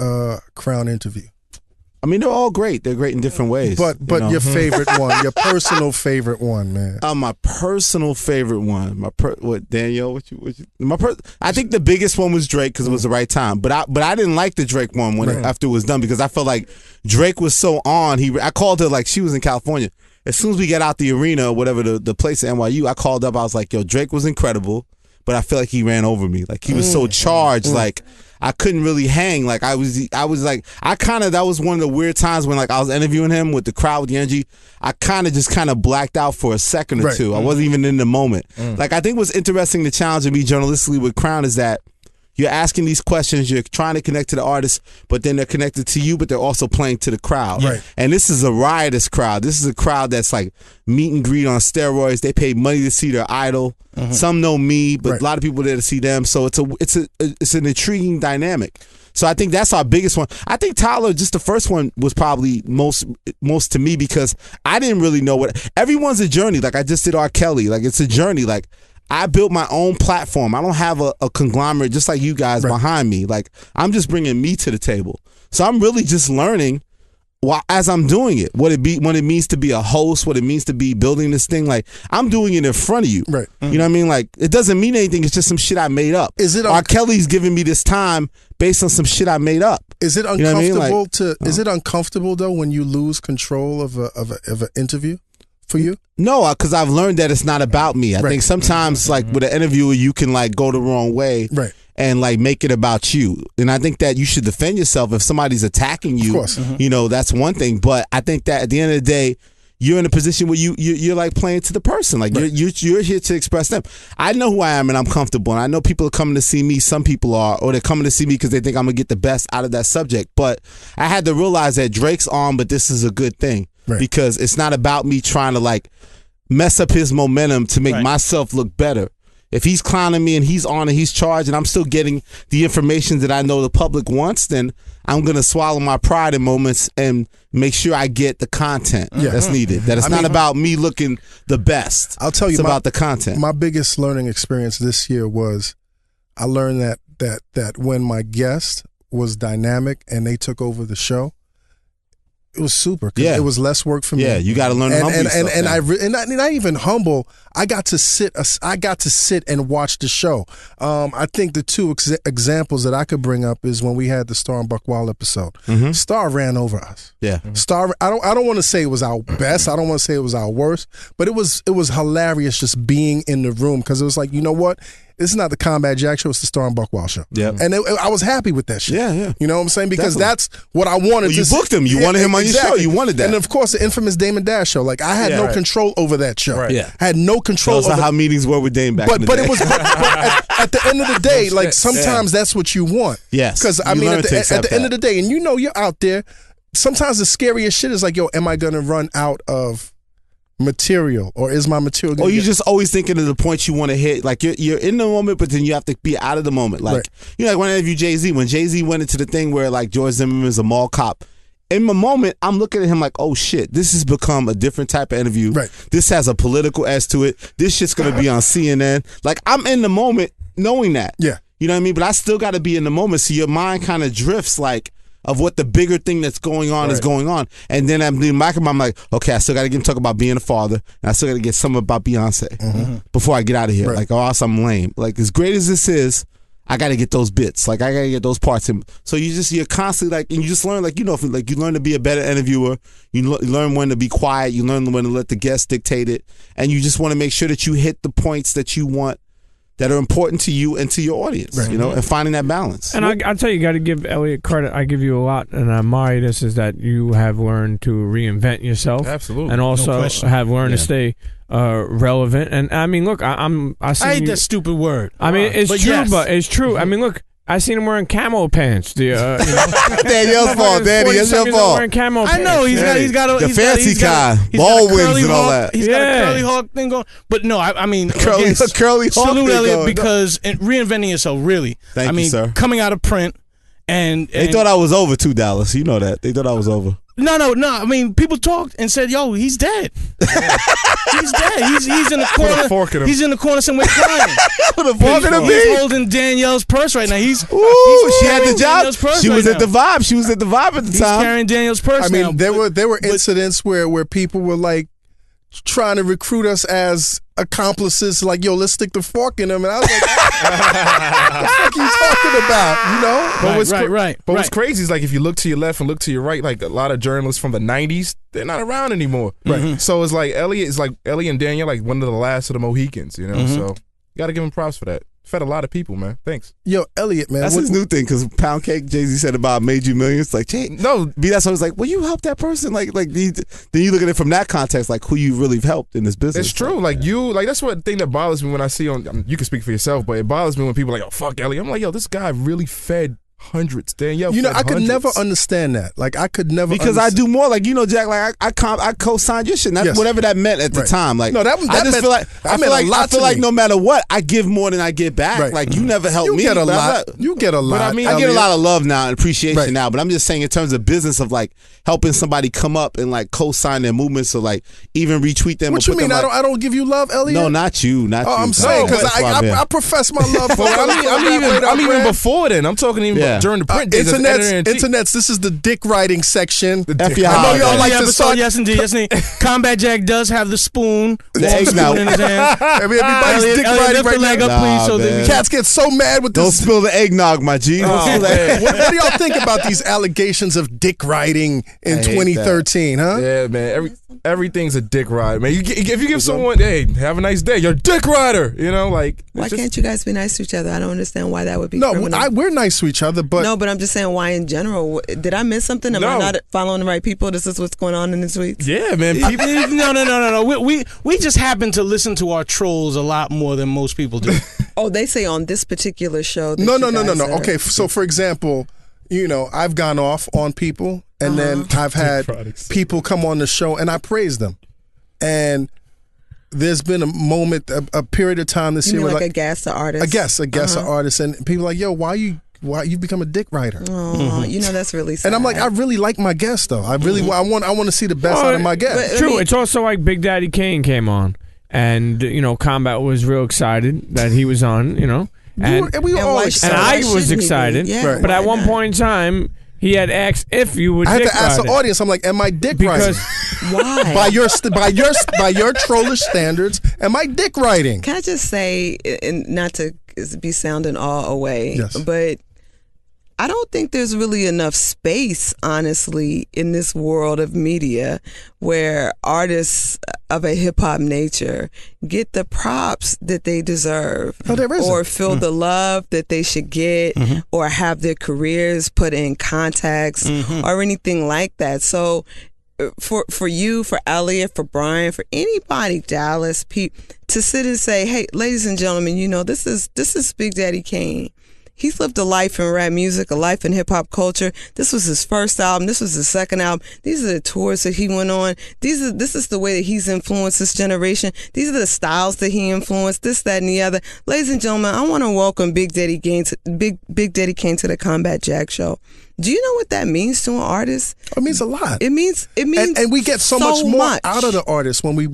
Crown interview? I mean, they're all great. They're great in different ways. But your favorite one, your personal favorite one, man. My personal favorite one. Danyel? I think the biggest one was Drake because it was the right time. But I didn't like the Drake one after it was done, because I felt like Drake was so on. I called her like she was in California. As soon as we get out the arena or whatever, the place at NYU, I called up. I was like, yo, Drake was incredible, but I feel like he ran over me. Like he was so charged. Like I couldn't really hang. Like that was one of the weird times when like I was interviewing him with the crowd, with the energy. I kind of blacked out for a second or two. I wasn't even in the moment. Like I think what's interesting, the challenge of me journalistically with Crown is that you're asking these questions, you're trying to connect to the artist, but then they're connected to you, but they're also playing to the crowd. Right. And this is a riotous crowd. This is a crowd that's like meet and greet on steroids. They pay money to see their idol. Some know me, but a lot of people there to see them. So it's an intriguing dynamic. So I think that's our biggest one. I think Tyler, just the first one, was probably most to me, because I didn't really know what. Everyone's a journey. Like I just did R. Kelly. Like it's a journey. Like I built my own platform. I don't have a conglomerate just like you guys behind me. Like I'm just bringing me to the table. So I'm really just learning as I'm doing it, what it means to be a host, what it means to be building this thing. Like I'm doing it in front of you. Right. You know what I mean? Like it doesn't mean anything. It's just some shit I made up. R. Kelly's giving me this time based on some shit I made up. Is it uncomfortable Is it uncomfortable though when you lose control of an interview for you? No, because I've learned that it's not about me. I think sometimes like with an interviewer, you can like go the wrong way. Right. And like make it about you. And I think that you should defend yourself if somebody's attacking you. Of course. You know, that's one thing. But I think that at the end of the day, you're in a position where you're like playing to the person. Like you're here to express them. I know who I am and I'm comfortable. And I know people are coming to see me. Some people are, or they're coming to see me because they think I'm gonna get the best out of that subject. But I had to realize that Drake's on, but this is a good thing because it's not about me trying to like mess up his momentum to make myself look better. If he's clowning me and he's on and he's charged and I'm still getting the information that I know the public wants, then I'm going to swallow my pride in moments and make sure I get the content that's needed. That it's not about me looking the best. I'll tell you, it's about the content. My biggest learning experience this year was I learned that when my guest was dynamic and they took over the show, It was super. 'Cause Yeah. it was less work for me. Yeah, you got to learn to humble yourself. And not even humble. I got to sit and watch the show. I think the two examples that I could bring up is when we had the Star and Buck Wild episode. Star ran over us. Yeah. Star. I don't want to say it was our best. I don't want to say it was our worst. But it was hilarious just being in the room because it was like, you know what? This is not the Combat Jack show. It's the Star and Buck Wild show. Yeah. And I was happy with that shit. Yeah. You know what I'm saying? Because Definitely. that's what I wanted. Well, you booked him. You wanted him on your show. You wanted that. And of course, the infamous Damon Dash show. Like I had no control over that show. Right. Yeah. I had no control Tell us over how meetings were with Dame back in the but day. it was but at the end of the day, like sometimes that's what you want. Yes. Because I You mean, learn at to the accept end of that. the day, and you know you're out there. Sometimes the scariest shit is like, yo, am I gonna run out of material, or is my material gonna Or you get- just always thinking of the points you want to hit. Like you're in the moment, but then you have to be out of the moment. Like Right. you know, like when I interviewed Jay-Z, when Jay-Z went into the thing where like George Zimmerman is a mall cop. In the moment, I'm looking at him like, oh shit, this has become a different type of interview. Right. This has a political edge to it. This shit's gonna be on CNN. Like I'm in the moment knowing that. Yeah. You know what I mean? But I still gotta be in the moment. So your mind kind of drifts like of what the bigger thing that's going on is going on. And then I'm in my mind, I'm like, okay, I still got to get him talk about being a father. And I still got to get something about Beyonce before I get out of here. Right. Like, or else I'm lame. Like, as great as this is, I got to get those bits. Like, I got to get those parts in. So you're constantly like, and you just learn, like, you know, like you learn to be a better interviewer. You learn when to be quiet. You learn when to let the guests dictate it. And you just want to make sure that you hit the points that you want that are important to you and to your audience, you know, and finding that balance. And I'll tell you, got to give Elliott credit. I give you a lot, and I admire this, is that you have learned to reinvent yourself. Absolutely. And also have learned to stay relevant. And I mean, look, I hate that stupid word. I mean, it's But true, yes. but it's true. I mean, look, I seen him wearing camo pants. Daniel's fault, Danny. It's your fault. Wearing camo I know he's got The fancy kind, he's got a ball wings curly and all hawk- that. He's got a Yeah. curly hawk thing going. But no, I mean, Curly again, hawk salute thing Elliott going. because reinventing yourself, really. Thank I mean, you, sir. coming out of print and They thought I was over too, Dallas. You know that. They thought I was over. No. I mean, people talked and said, "Yo, he's dead. He's dead. He's in the corner. Put a fork in him. He's in the corner somewhere crying. Put a fork in the He's beat. holding Danielle's purse right now. He's She had the carrying job. Daniel's purse She was right at the now. Vibe. She was at the Vibe at the He's time. carrying Daniel's purse. I mean, now. there were incidents where people were like trying to recruit us as accomplices. Like, yo, let's stick the fork in them. And I was like, what the fuck are you talking about? You know? But what's Right. But what's crazy is like if you look to your left and look to your right, like a lot of journalists from the '90s, they're not around anymore. Right. So it's like Elliott and Danyel, like one of the last of the Mohicans. You know, so you got to give him props for that. Fed a lot of people, man. Thanks. Yo, Elliott, man. That's his new thing because Pound Cake, Jay-Z said about made you millions. Like, Jay, No, that's always like, well, you helped that person. Like then you look at it from that context, like who you really helped in this business. it's true. Like that's what thing that bothers me when I see on. You can speak for yourself, but it bothers me when people are like, "Oh, fuck Elliott." I'm like, "Yo, this guy really fed hundreds." Danielle, You know, fed I could hundreds. never understand that. Like, I could never Because I do more, like, you know, Jack, like I co-signed your shit. And that's Yes. whatever that meant at the Right. time. Like, No, that I just meant- feel like that I meant feel a like lot I feel to like me. no matter what, I give more than I get back. Right. Like you never helped You me. get a but I'm lot. not- You get a lot. I mean, I get a Elliott. lot of love now and appreciation Right. now, but I'm just saying in terms of business of like helping somebody come up and like co-sign their movements or like even retweet them. What or you put mean? them, I don't give you love, Elliott? No, not you. Not Oh, you. I'm saying because That's why I'm here. I profess my love. for I'm even before then. I'm talking even during the print days. as Internets. This is the dick writing section. FBI. I know y'all like to episode, start. yes indeed. Combat Jack does have the spoon, The long egg now. spoon in his hand. Everybody's Elliott, dick Elliott, writing lift the right leg now. up, please, so Nah, that man. we Cats get so mad with Don't this. spill the eggnog, my G. Don't spill that. What do y'all think about these allegations of dick writing in I hate 2013, huh? Yeah, man. Everything's a dick ride, man. If you give someone, hey, have a nice day, you're a dick rider. You know, like Why can't you guys be nice to each other? I don't understand why that would be No, criminal. we're nice to each other, but No, but I'm just saying why in general. Did I miss something? Am I No. not following the right people? This is what's going on in the tweets? Yeah, man. People, No. We just happen to listen to our trolls a lot more than most people do. Oh, they say on this particular show. That no. you guys are- Okay, so for example, you know, I've gone off on people, and then I've had people come on the show, and I praise them, and there's been a moment, a period of time this You year mean where like a guest or artist? a guest, an artist, and people are like, yo, why you become a dick writer? Oh, you know that's really sad. And I'm like, I really like my guest though. I really I want to see the best Oh, out of my guest. but- True. I mean- It's also like Big Daddy Kane came on, and you know, Combat was real excited that he was on. You know, and we were And all why- excited. and why I was shouldn't he be? excited. Yeah, Right. But at why one not? point in time, He had asked if you would. I had dick to ask the riding. audience. I'm like, am I dick Because riding? Why? by your trollish standards, am I dick riding? Can I just say, and not to be sounding all away, Yes. but I don't think there's really enough space, honestly, in this world of media where artists of a hip hop nature get the props that they deserve, No, there isn't. or feel the love that they should get, or have their careers put in context, or anything like that. So, for you, for Elliott, for Brian, for anybody, Dallas, Pete, to sit and say, "Hey, ladies and gentlemen, you know this is Big Daddy Kane. He's lived a life in rap music, a life in hip hop culture. This was his first album. This was his second album. These are the tours that he went on. This is the way that he's influenced this generation. These are the styles that he influenced. This, that, and the other. Ladies and gentlemen, I want to welcome Big Daddy Kane to the Combat Jack Show. Do you know what that means to an artist? It means a lot. It means, and we get so much more out of the artists when we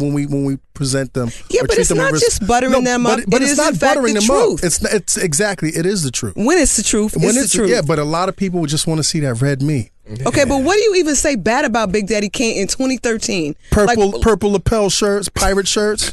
present them. Yeah, but it's not just buttering them up. But It it's is, not in fact, buttering the them truth. up. It's exactly, it is the truth. When it's the truth, it's the truth. Yeah, but a lot of people just want to see that red meat. Okay, but what do you even say bad about Big Daddy Kane in 2013? Purple lapel shirts, pirate shirts.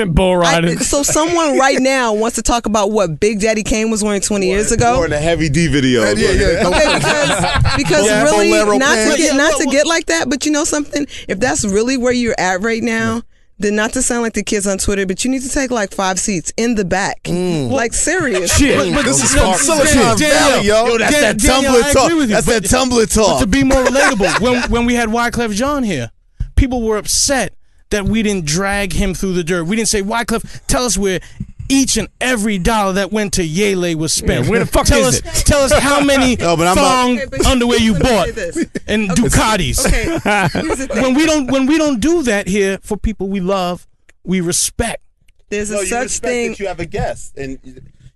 Bull riding. So someone right now wants to talk about what Big Daddy Kane was wearing 20 years ago? Or in a Heavy D video. Yeah. Okay, because Yeah, really, Bolero not pants. to get like that, but you know something? If that's really where you're at right now, then not to sound like the kids on Twitter, but you need to take like 5 seats in the back. Like, serious. Shit. But this is from Silicon Valley, yo. That's that Daniel, Tumblr I talk. agree with you, That's but- that Tumblr But talk. to be more relatable, when we had Wyclef Jean here, people were upset that we didn't drag him through the dirt. We didn't say, Wyclef, tell us where each and every dollar that went to Yele was spent. Yeah, where the fuck tell is us, Tell us how many No, but I'm thong Okay, but underwear you let me bought say this. and Ducatis. Okay, here's the thing. When we don't do that here for people we love, we respect. There's a No, you such respect thing. that you have a guest, and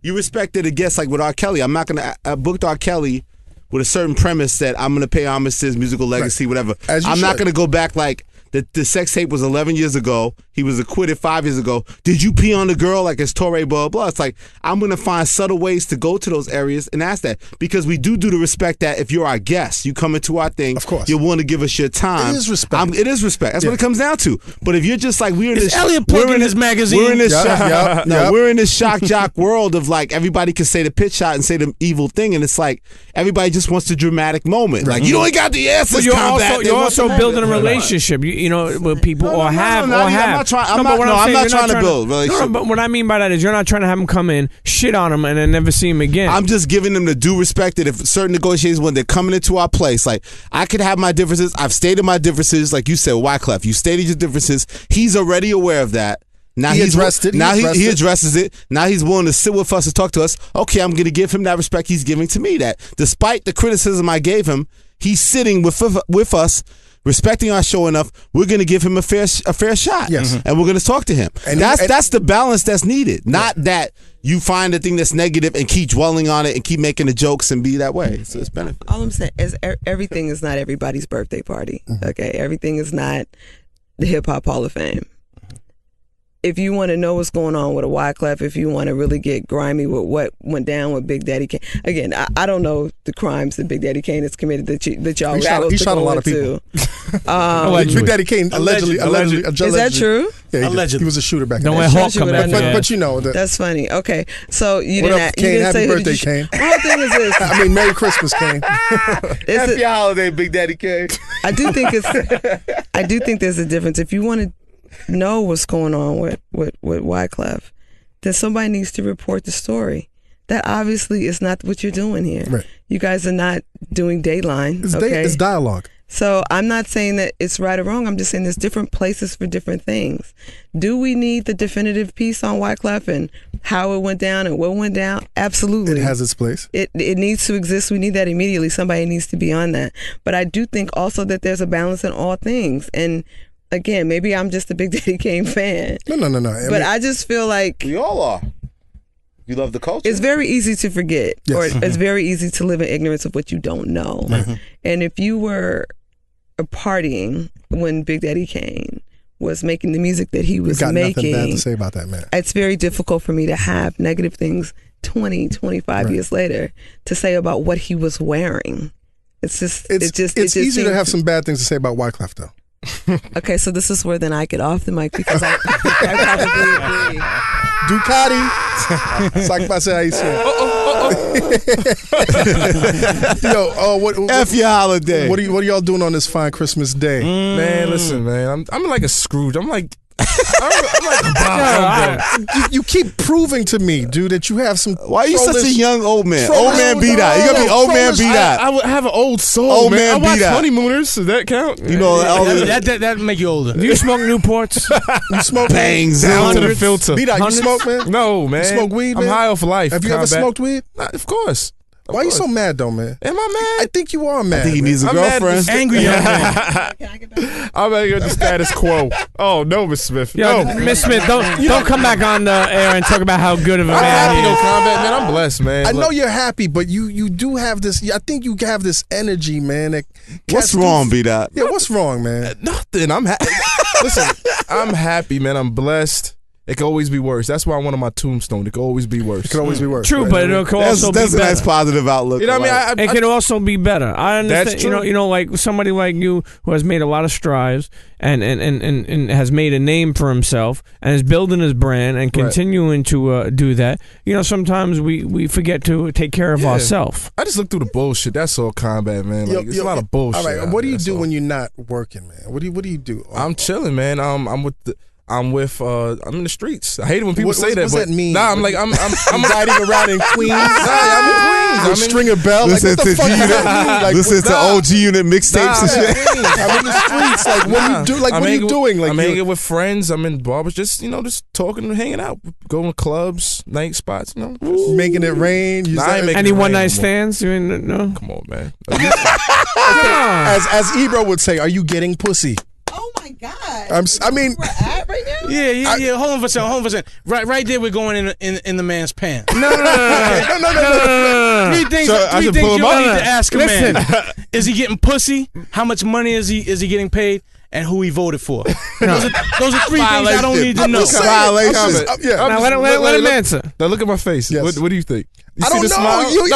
you respected a guest like with R. Kelly. I'm not gonna. I booked R. Kelly with a certain premise that I'm gonna pay homage to his musical legacy, whatever. As you I'm not should. gonna go back like the sex tape was 11 years ago. He was acquitted 5 years ago. Did you pee on the girl like it's Torre, blah, blah? It's like, I'm going to find subtle ways to go to those areas and ask that. Because we do the respect that if you're our guest, you come into our thing, Of course. you're willing to give us your time. It is respect. It is respect. That's what it comes down to. But if you're just like, we're in Is this... Elliott we're plugging in his magazine? We're in this Yep, yep. we're in this shock jock world of like, everybody can say the pitch shot and say the evil thing. And it's like, everybody just wants the dramatic moment. Like, you ain't got the answers, But you're combat. also, They you're want also the building a moment. relationship, you know, with people No, or have. I'm Or have. not trying. but what I'm saying, not you're trying to build a relationship. No, but what I mean by that is you're not trying to have them come in, shit on them, and then never see them again. I'm just giving them the due respect that if certain negotiations, when they're coming into our place, like I could have my differences. I've stated my differences, like you said, Wyclef. You stated your differences. He's already aware of that. Now He addressed it. Now he He addresses it. Now he's willing to sit with us and talk to us. Okay, I'm going to give him that respect he's giving to me. That despite the criticism I gave him, he's sitting with us. Respecting our show enough, we're going to give him a fair shot. Yes. And we're going to talk to him. And that's the balance that's needed. Not that you find a thing that's negative and keep dwelling on it and keep making the jokes and be that way. So it's benefit. All I'm saying is everything is not everybody's birthday party. Okay, everything is not the Hip Hop Hall of Fame. If you want to know what's going on with a Wyclef, if you want to really get grimy with what went down with Big Daddy Kane, again, I don't know the crimes that Big Daddy Kane has committed that y'all He shot a lot of people. Big Daddy Kane allegedly. Is that true? Yeah, Allegedly. he was a shooter back Don't then. let Hawk come back. But you know that. That's funny. Okay, so you What didn't. up, You Kane? didn't Happy say who birthday, did you Kane. My whole thing is this. I mean, Merry Christmas, Kane. Happy holiday, Big Daddy K. I do think there's a difference. If you want to know what's going on with Wyclef, then somebody needs to report the story. That obviously is not what you're doing here. Right. You guys are not doing Dateline. It's dialogue. So I'm not saying that it's right or wrong. I'm just saying there's different places for different things. Do we need the definitive piece on Wyclef and how it went down and what went down? Absolutely. It has its place. It needs to exist. We need that immediately. Somebody needs to be on that. But I do think also that there's a balance in all things. And again, maybe I'm just a Big Daddy Kane fan. No. I just feel like We all are. You love the culture. it's very easy to forget, Yes. or it's very easy to live in ignorance of what you don't know. And if you were partying when Big Daddy Kane was making the music that he was We've got making, nothing bad to say about that man. it's very difficult for me to have negative things 25 years later to say about what he was wearing. It's easy to have some bad things to say about Wyclef, though. Okay, so this is where then I get off the mic because I probably agree. Ducati. It's like if I said how you say it. Yo, what F your holiday. What are y'all doing on this fine Christmas day? Man, listen, man. I'm like a Scrooge. I'm like Bob. You keep proving to me, dude, that you have some. Why are you such a young old man? Old man B-Dot. You gotta be old man B-Dot. I would have an old soul. Old man man I watch B-Dot. Honeymooners. Does that count? You know, That make you older. Do you smoke Newports? You smoke bangs down to the Hundreds. filter. B-Dot, you smoke, man? No, man. You smoke weed, man? I'm high off life. Have you ever smoked weed? Nah, of course. Why are you so mad, though, man? Am I mad? I think you are mad. I think he needs a I'm mad girlfriend. Angry young man. Can I get back? I'm at the status quo. Oh no, Miss Smith. Yo, No. Miss Smith, don't come back on the air and talk about how good of a I'm man happy, he no is. combat, man. I'm blessed, man. I know Look, you're happy, but you do have this. I think you have this energy, man. That What's cats do- wrong, B-Dot? Yeah, what's wrong, man? nothing. I'm happy. Listen, I'm happy, man. I'm blessed. It could always be worse. That's why I wanted my tombstone. It could always be worse. It could always be worse. True, right? but it could also That's be a better. nice positive outlook. You know what I mean? It could also be better. I understand. That's true. You know, like somebody like you who has made a lot of strides and has made a name for himself and is building his brand and continuing to do that. You know, sometimes we forget to take care of ourselves. I just look through the bullshit. That's all combat, man. Like, it's a lot of bullshit. All right, out what do there, you do so. when you're not working, man? What do you do? I'm chilling, man. I'm in the streets. I hate it when people say that. What's but that mean? Nah, I'm riding around in Queens. I'm in Queens. With Stringer Bell. Like, Listen what the to fuck does G-Unit. that mean? Like, Listen to OG Unit mixtapes and shit. I'm in the streets. Like, what do you do? Like, what are you doing? Like, I'm hanging with friends. I'm in barbers. Just talking and hanging out, going to clubs, night spots. making it rain. Nah, I ain't making Any it rain one night no more. stands? You mean, no. Come on, man. As Ebro would say, are you getting pussy? Oh my God! I mean, we're at right now. Yeah. Hold on for a second. Right there, we're going in the man's pants. No. Three things. So I Three should things pull you him up? need to ask a Listen. man: is he getting pussy? How much money is he getting paid? And who he voted for? Those are three things I don't need to I'm know. just saying. Violation. Now let him answer. Now look at my face. Yes. What do you think? You I see don't the know. smile? You-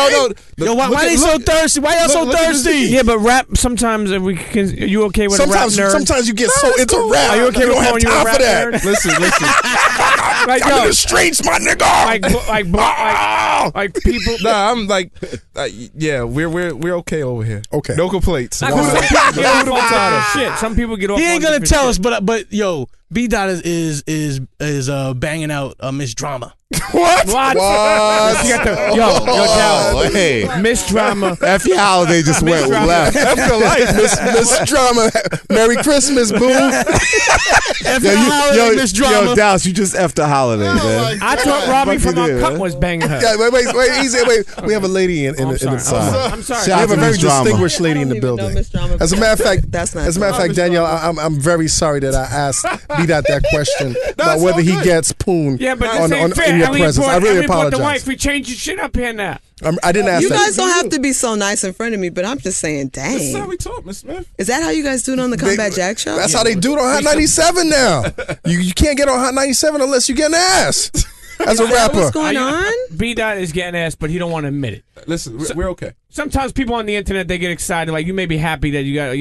No. Yo, why they so thirsty? Why y'all so look at this- thirsty? Yeah, but rap sometimes if we can. Are you okay with Sometimes, a rap nerd? sometimes you get so into rap. Are you okay you with don't have calling you a time rap for that. nerd? Listen. Like I'm in yo, the streets, my nigga. like people. Nah, I'm like, yeah, we're okay over here. Okay. No complaints. Some people get off on shit. Some people get off. He ain't on gonna different tell shit. us, but yo, B-Dot is banging out Miss Drama. What? What? What? You got the, yo, Dallas. Hey, Miss Drama. F your holiday just went Drama. left. After life, Miss Drama. Merry Christmas, boo. Holiday, Miss Drama. Yo, Dallas, you just F the holiday, man. I thought Robbie Fuck from you our there, cut man. was banging her. Yeah, wait, easy. Wait, we have a lady in the side. I'm sorry. Shout We out have a to very Miss Drama. distinguished lady in the I don't even know building. Miss Drama, As a but matter of fact, that's not. as a matter of fact, Danielle, I'm very sorry that I asked B-Dot that question about whether he gets poon Yeah, but this on ain't fair. in your Elliott presence. brought- I really Elliott brought the apologize. wife. We changed your shit up here now. I didn't ask You that. guys don't have to be so nice in front of me, but I'm just saying, This is how dang. we talk, Miss Smith. Is that how you guys do it on the Combat Jack show? That's how they do it on Hot 97 now. You can't get on Hot 97 unless you get asked as a rapper. What's going on? B-Dot is getting ass, but he don't want to admit it. Listen, we're okay. Sometimes people on the internet, they get excited. Like, you may be happy that you got,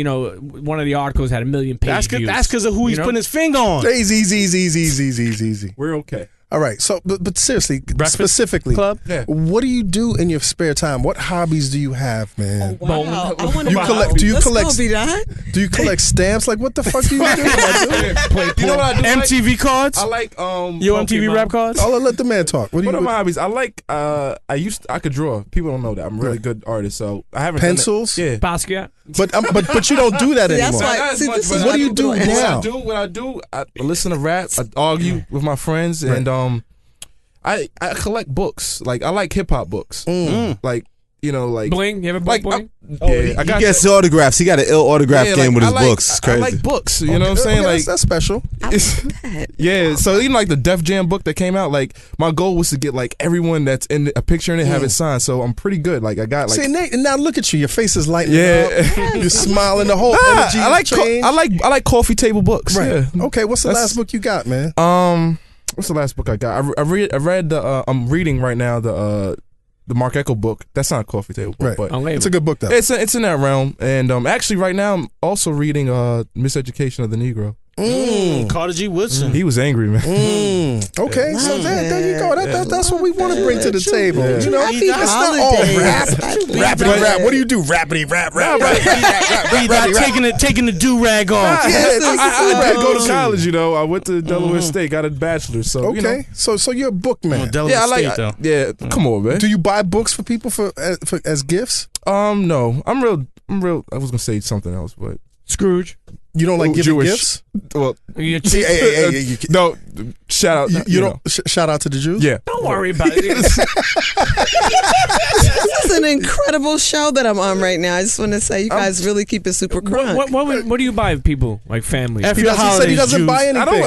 one of the articles had 1 million page views. That's because of who he's putting his finger on. Easy. We're okay. All right. So, but seriously, Breakfast specifically, Club? Yeah. what do you do in your spare time? What hobbies do you have, man? Wow. I want to You collect- do you Let's collect- go, B-Dot. Do you collect stamps? Like, what the fuck do you do? You know what I do? MTV cards? I like Yo, MTV Pokemon. rap cards? I'll let the man talk. What do What are you? my hobbies? I like. I could draw. People don't know that I'm a really good artist, so I haven't done Pencils? that. Yeah. Basquiat. But you don't do that See, that's anymore. why- Not as see, much, this but is what I do you do little now? What I do, I listen to rap. I argue with my friends, and I collect books. Like I like hip hop books. Like like Bling. You ever bought like Bling? I He got gets the autographs. He got an ill autograph game with his books. It's I crazy. like books. You know what I'm saying? Okay, Like that's special. it's, yeah. So even like the Def Jam book that came out, like my goal was to get like everyone that's in a picture in it have it signed. So I'm pretty good. Like I got like. See, Nate, now look at you. Your face is lighting Yeah. up. You're smiling. The whole Nah, energy I like changed. I like coffee table books. Right. Yeah. Okay. What's the That's- last book you got, man? What's the last book I got? I read the. I'm reading right now the Mark Echo book. That's not a coffee table book, but it's a good book though. It's in that realm. And actually, right now I'm also reading Miseducation of the Negro. Carter G. Woodson. He was angry, man. Okay, so there you go. That's what we want to bring to the table. Yeah. You know, Happy it's not all rap. Rappity rap. What do you do? Rappity rap. Taking the do-rag off. I did go to college, you know. I went to Delaware State, got a bachelor's. So, you know. Okay, so you're a book man. Delaware State, though. Yeah, come on, man. Do you buy books for people as gifts? No. I'm real. I was gonna say something else, but Scrooge. You don't like giving Jewish gifts? Well, hey, no. Shout out. You don't shout out to the Jews? Yeah. Don't worry about it. This is an incredible show that I'm on right now. I just want to say you guys really keep it super crunk. What do you buy people, like families? He said he doesn't buy anything.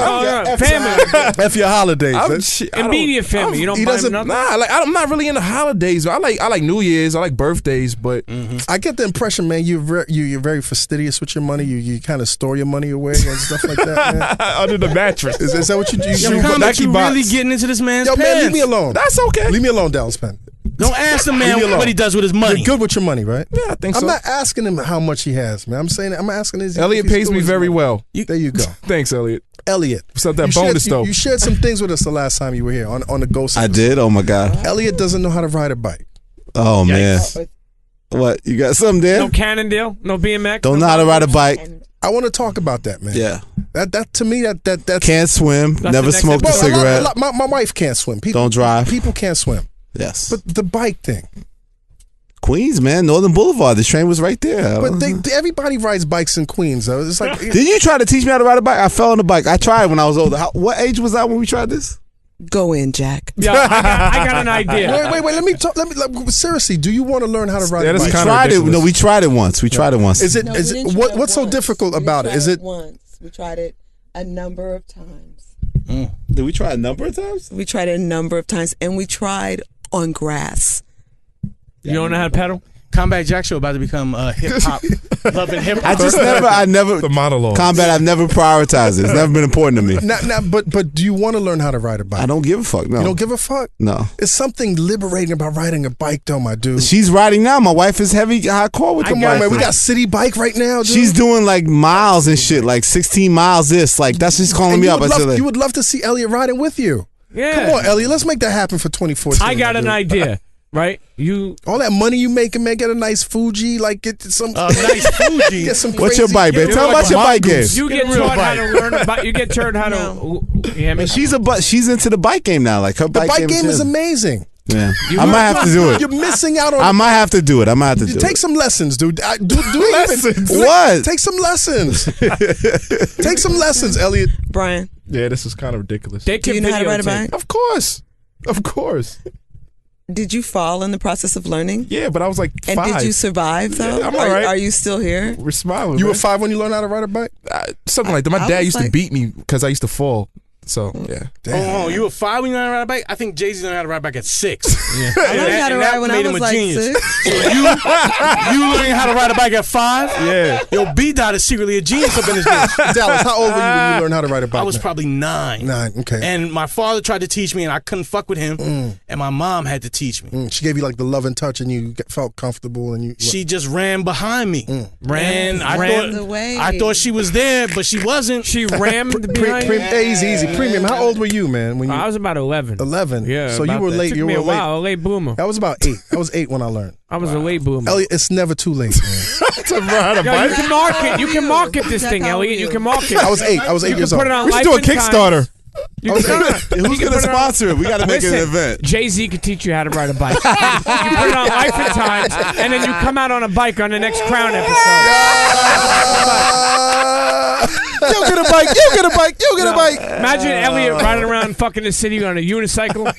Family. F your holidays. Immediate family. You don't buy them nothing? Nah, I'm not really into holidays. I like New Year's. I like birthdays, but I get the impression, man, you're very fastidious with your money. You kind of store your money away and stuff like that, man. Under the mattress. Is that what you do? You really getting into this man's pants. Man, leave me alone. That's okay. Leave me alone, Dallas Penn. Don't ask the man what he does with his money. You're good with your money, right? Yeah, I think so. I'm not asking him how much he has, man. I'm asking his. Elliott pays me very well. There you go. Thanks, Elliott. What's up, that bonus though? You shared some things with us the last time you were here on the Ghost. I did. Oh my God. Elliott doesn't know how to ride a bike. Oh man. What? You got something there? No Cannondale, no BMX. Don't know how to ride a bike. I want to talk about that, man. Yeah. That to me that's can't swim. That's Never smoked a cigarette. My wife can't swim. Don't drive. People can't swim. Yes. But the bike thing. Queens, man, Northern Boulevard. The train was right there. But everybody rides bikes in Queens, though. It's like. Did you try to teach me how to ride a bike? I fell on the bike. I tried when I was older. What age was I when we tried this? Go in, Jack. Yeah, I got an idea. Wait. Let me talk. Seriously, do you want to learn how to ride a bike? We tried it. No, we tried it once. Is it? What's so difficult about it? Is it? Once we tried it a number of times. Did we try a number of times? We tried it a number of times, and we tried on grass. You don't know how to pedal? Combat Jack Show about to become hip hop, loving hip hop. I never the monologue. Combat. I've never prioritized it. It's never been important to me. But do you want to learn how to ride a bike? I don't give a fuck. No, you don't give a fuck. No, it's something liberating about riding a bike, though, my dude. She's riding now. My wife is hardcore with the bike. Man, we got city bike right now, dude. She's doing like miles and shit, like 16 miles. That's just calling me up. You would love to see Elliott riding with you. Yeah, come on, Elliott. Let's make that happen for 2014. I got an idea. Right, all that money you making, man. Get a nice Fuji, like get some nice Fuji. Get some. What's your bike, man? Tell me about your bike game. You get taught how to learn about. You get taught how to. Yeah, she's into the bike game now. Like her bike game is amazing. Yeah, I might have to do it. You're missing out on. I might have to do it. Take some lessons, dude. Do lessons. What? Take some lessons. Take some lessons, Elliott. Brian. Yeah, this is kind of ridiculous. Do you know how to ride a bike? Of course. Did you fall in the process of learning? Yeah, but I was like 5. And did you survive, though? Yeah, I'm all right. Are you still here? We're smiling. You were 5 when you learned how to ride a bike? Something like that. My dad used to beat me because I used to fall. So, yeah. Oh, you were 5 when you learned how to ride a bike? I think Jay-Z learned how to ride a bike at 6. Yeah. I learned how to ride when I was like 6. So you learning how to ride a bike at 5? Yeah. Yo, B-Dot is secretly a genius up in this bitch. Dallas, how old were you when you learned how to ride a bike? I was probably 9. 9, okay. And my father tried to teach me, and I couldn't fuck with him. And my mom had to teach me. She gave you like the love and touch, and you felt comfortable. And she just ran behind me. I thought she was there, but she wasn't. She rammed behind me. Easy. Premium. How old were you, man? When I was about 11. 11. Yeah. So you were late. You were a while. A late bloomer. I was about 8. I was 8 when I learned. I was a late bloomer. Elliott, it's never too late, man. To ride a bike. You can market. You can market this thing, Elliott. You can market. I was 8. I was 8 years old. We should do a Kickstarter. Who's going to sponsor it? We got to make an event. Jay-Z could teach you how to ride a bike. You put it on Life and Times, and then you come out on a bike on the next Crown episode. You get a bike. You get a bike. You get a bike. Imagine Elliott riding around fucking the city on a unicycle.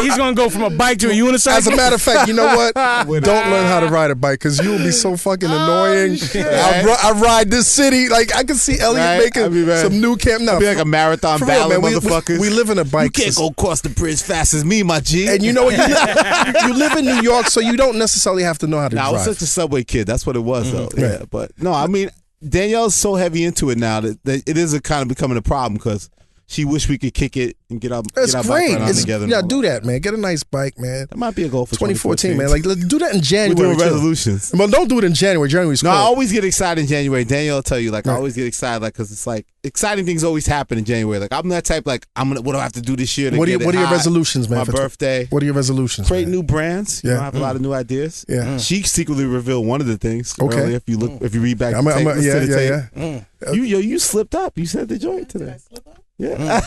He's going to go from a bike to a unicycle. As a matter of fact, you know what? Don't learn how to ride a bike because you will be so fucking annoying. I ride this city. Like, I can see Elliott making some new camp. No, be like a marathon battle, motherfuckers. We live in a bike. You can't go across the bridge fast as me, my G. And you know what? You live in New York, so you don't necessarily have to know how to drive. I was such a subway kid. That's what it was, though. Yeah, but no, I mean, Danielle's so heavy into it now that it is kind of becoming a problem because she wish we could kick it and get our That's bike great. ride on together. Yeah, do that, man. Get a nice bike, man. That might be a goal for 2014, man. Like, let's do that in January. We're doing too. resolutions. Well, don't do it in January. January's No, cold. I always get excited in January. Danielle will tell you, like, Right. I always get excited, like, because it's like exciting things always happen in January. Like, I'm that type, like, what do I have to do this year to What are get your hot? resolutions, man? My for birthday. What are your resolutions? Create man? new brands. You know, I have a lot of new ideas. Yeah. She secretly revealed one of the things. Okay. Earlier, if you read back the tape, listen to the tape. You slipped up. You said the joint today. Yeah.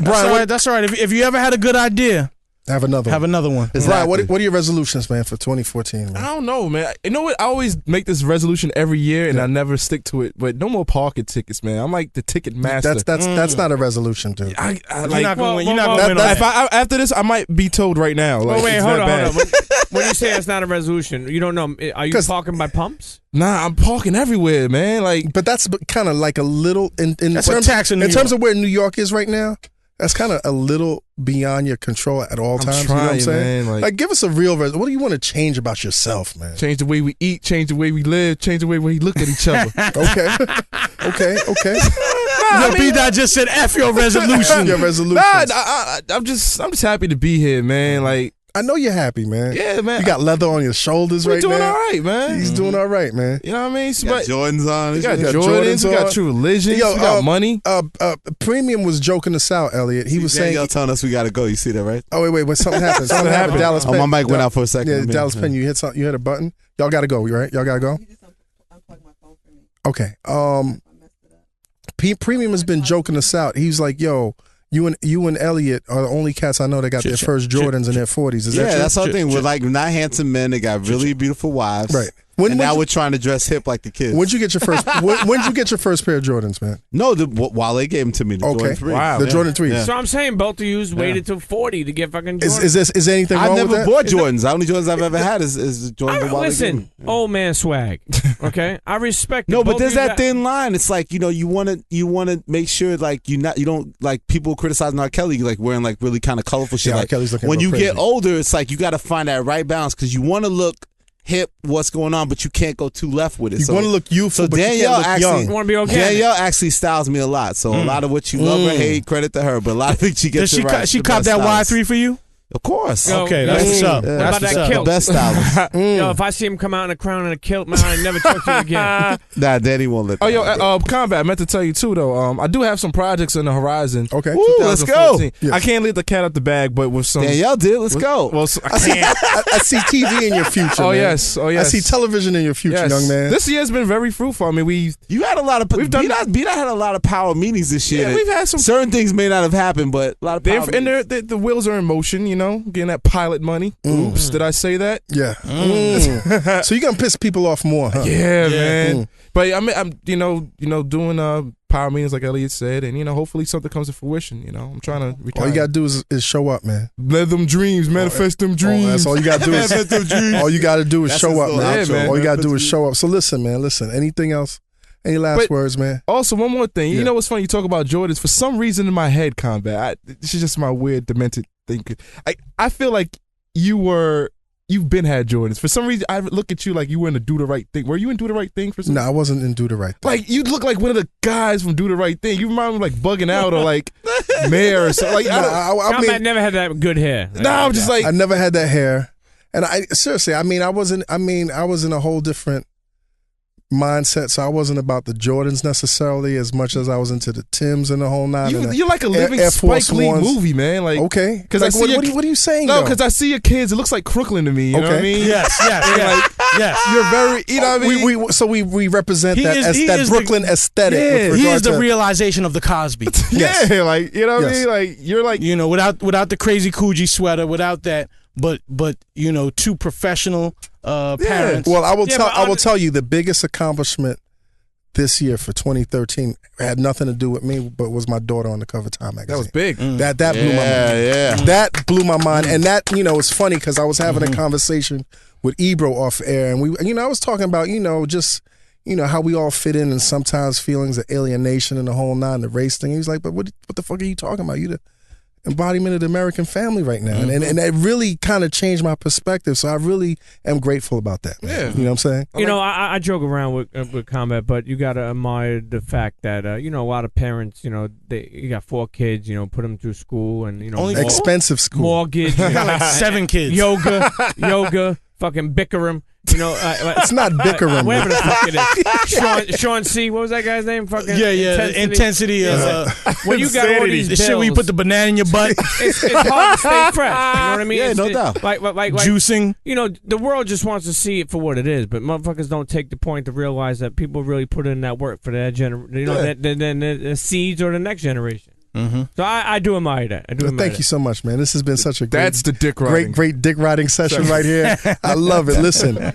Brian, that's all right. If you ever had a good idea, have another one. Exactly. Brian, what are your resolutions, man, for 2014? Man? I don't know, man. You know what? I always make this resolution every year, and I never stick to it. But no more parking tickets, man. I'm like the ticket master. That's not a resolution, dude. You're not going to win. After this, I might be told right now. Like, wait, it's hold not on. bad. When you say it's not a resolution, you don't know. Are you parking by pumps? Nah, I'm parking everywhere, man. Like, but that's kind of like a little in that's terms, a tax in terms of where New York is right now. That's kind of a little beyond your control at all times. Trying, you know what I'm saying? man, like, give us a real. What do you want to change about yourself, man? Change the way we eat, change the way we live, change the way we look at each other. okay. B-Dot just said F your resolution. Your resolution. Nah, I'm just happy to be here, man. Like, I know you're happy, man. Yeah, man. You got leather on your shoulders right now. We're doing all right, man. He's doing all right, man. You know what I mean? You got Jordans on. We got Jordans. We got True Religions. We got money. Premium was joking us out, Elliott. He was saying, y'all telling us we got to go. You see that, right? Oh, wait. Something happened. Something happened. Dallas Penn. Oh, my mic went out for a second. Yeah, Dallas Penn, you hit something. You hit a button. Y'all got to go, right? Y'all got to go? Okay. Premium has been joking us out. He's like, yo, you and Elliott are the only cats I know that got their first Jordans in their 40s. Is that true? That's the thing. We're like not handsome men. They got really beautiful wives. Right. Now we're trying to dress hip like the kids. When'd you get your first? When'd you get your first pair of Jordans, man? No, Wale gave them to me. The Jordan 3. Wow, the Jordan 3. So I'm saying both of you waited till 40 to get fucking Jordans. Is there anything wrong with that? I never bought Jordans. The only Jordans I've ever had is the Jordans. Listen, old man swag. Okay, I respect. No, but there's that thin line. It's like you want to make sure like you don't like people criticizing R. Kelly like wearing like really kind of colorful shit. Yeah, like, R. Kelly's looking when you crazy. get older, it's like you got to find that right balance because you want to look hip, what's going on, but you can't go too left with it. You want to look youthful, so but Danielle you can't look actually, young. Want to be okay? Danielle actually styles me a lot. So a lot of what you love or hate, credit to her. But a lot of it she gets it right. She copped that Y3 for you? Of course. Okay, that's what's up. What about that kilt? The best stylist. Yo, if I see him come out in a crown and a kilt, man, I never talk to him again. Nah, Danny won't let that. Combat, I meant to tell you too, though. I do have some projects on the horizon. Okay. Ooh, let's go. Yes. I can't let the cat out the bag, but with some. Danielle did. Let's go. Well, I can't. I see TV in your future. Oh, man. yes. Oh, yes. I see television in your future, young man. This year's been very fruitful. I mean, you had a lot of. B-Dot had a lot of power meetings this year. Yeah, we've had some. Certain things may not have happened, but a lot of power meetings. And the wheels are in motion. You know, getting that pilot money. Oops, did I say that? Yeah. So you're gonna piss people off more, huh? Yeah, man. But I'm doing power meetings like Elliott said, and hopefully something comes to fruition. I'm trying to retire. All you gotta do is show up, man. Let them dreams manifest them dreams. That's all you gotta do. All you gotta do is show up, man. man. All you gotta do is show up. So listen, man. Listen. Anything else? Any last words, man? Also, one more thing. You know what's funny? You talk about Jordans. For some reason in my head, Combat, this is just my weird, demented thinking. I feel like you've been had Jordans. For some reason, I look at you like you were in the Do the Right Thing. Were you in Do the Right Thing for some No, I wasn't in Do the Right Thing. Like, you look like one of the guys from Do the Right Thing. You remind me of like Bugging Out or like Mayor or something. Like, I never had that good hair. No, I'm just like, I never had that hair. And seriously, I was in a whole different mindset, so I wasn't about the Jordans necessarily as much as I was into the Timbs and the whole nine. You're like a living Air Spike Force Lee Ones. movie, man. Like, okay, because like, what are you saying? No, though? because I see your kids. It looks like Crooklyn to me. You know what I mean? Yes. Yes. You're very. You know what I mean? So we represent He that is Brooklyn aesthetic. Yeah, with He regard is the to, realization of the Cosby. Yes. Yeah, like, you know what I Yes. mean? Like, you're like, without the crazy Coogee sweater, without that, but two professional parents. Well, I will tell you the biggest accomplishment this year for 2013 had nothing to do with me, but was my daughter on the cover of Time magazine. that was big. That blew my mind. Yeah. That blew my mind, and that it's funny because I was having a conversation with Ebro off air, and I was talking about just how we all fit in, and sometimes feelings of alienation and the whole nine, the race thing. He was like, "But what the fuck are you talking about? embodiment of the American family right now. And that really kind of changed my perspective. So I really am grateful about that, man. Yeah. You know what I'm saying? You know, I joke around with Combat, but you got to admire the fact that, you know, a lot of parents, you know, you got 4 kids, you know, put them through school and, you know. Only expensive school. Mortgage. I got like 7 kids. Yoga, fucking Bikram. You know, it's not Bikram. Whatever the fuck it is. Sean C. What was that guy's name? Fucking Intensity. When you got all these the bills, shit where you put the banana in your butt. it's hard to stay fresh. You know what I mean? Yeah, no doubt. Like Juicing. You know, the world just wants to see it for what it is, but motherfuckers don't take the point to realize that people really put in that work for that generation. You know, the seeds or the next generation. Mm-hmm. So I do admire that. Thank you so much, man. This has been such a That's the dick riding. great dick riding session right here. I love it. Listen,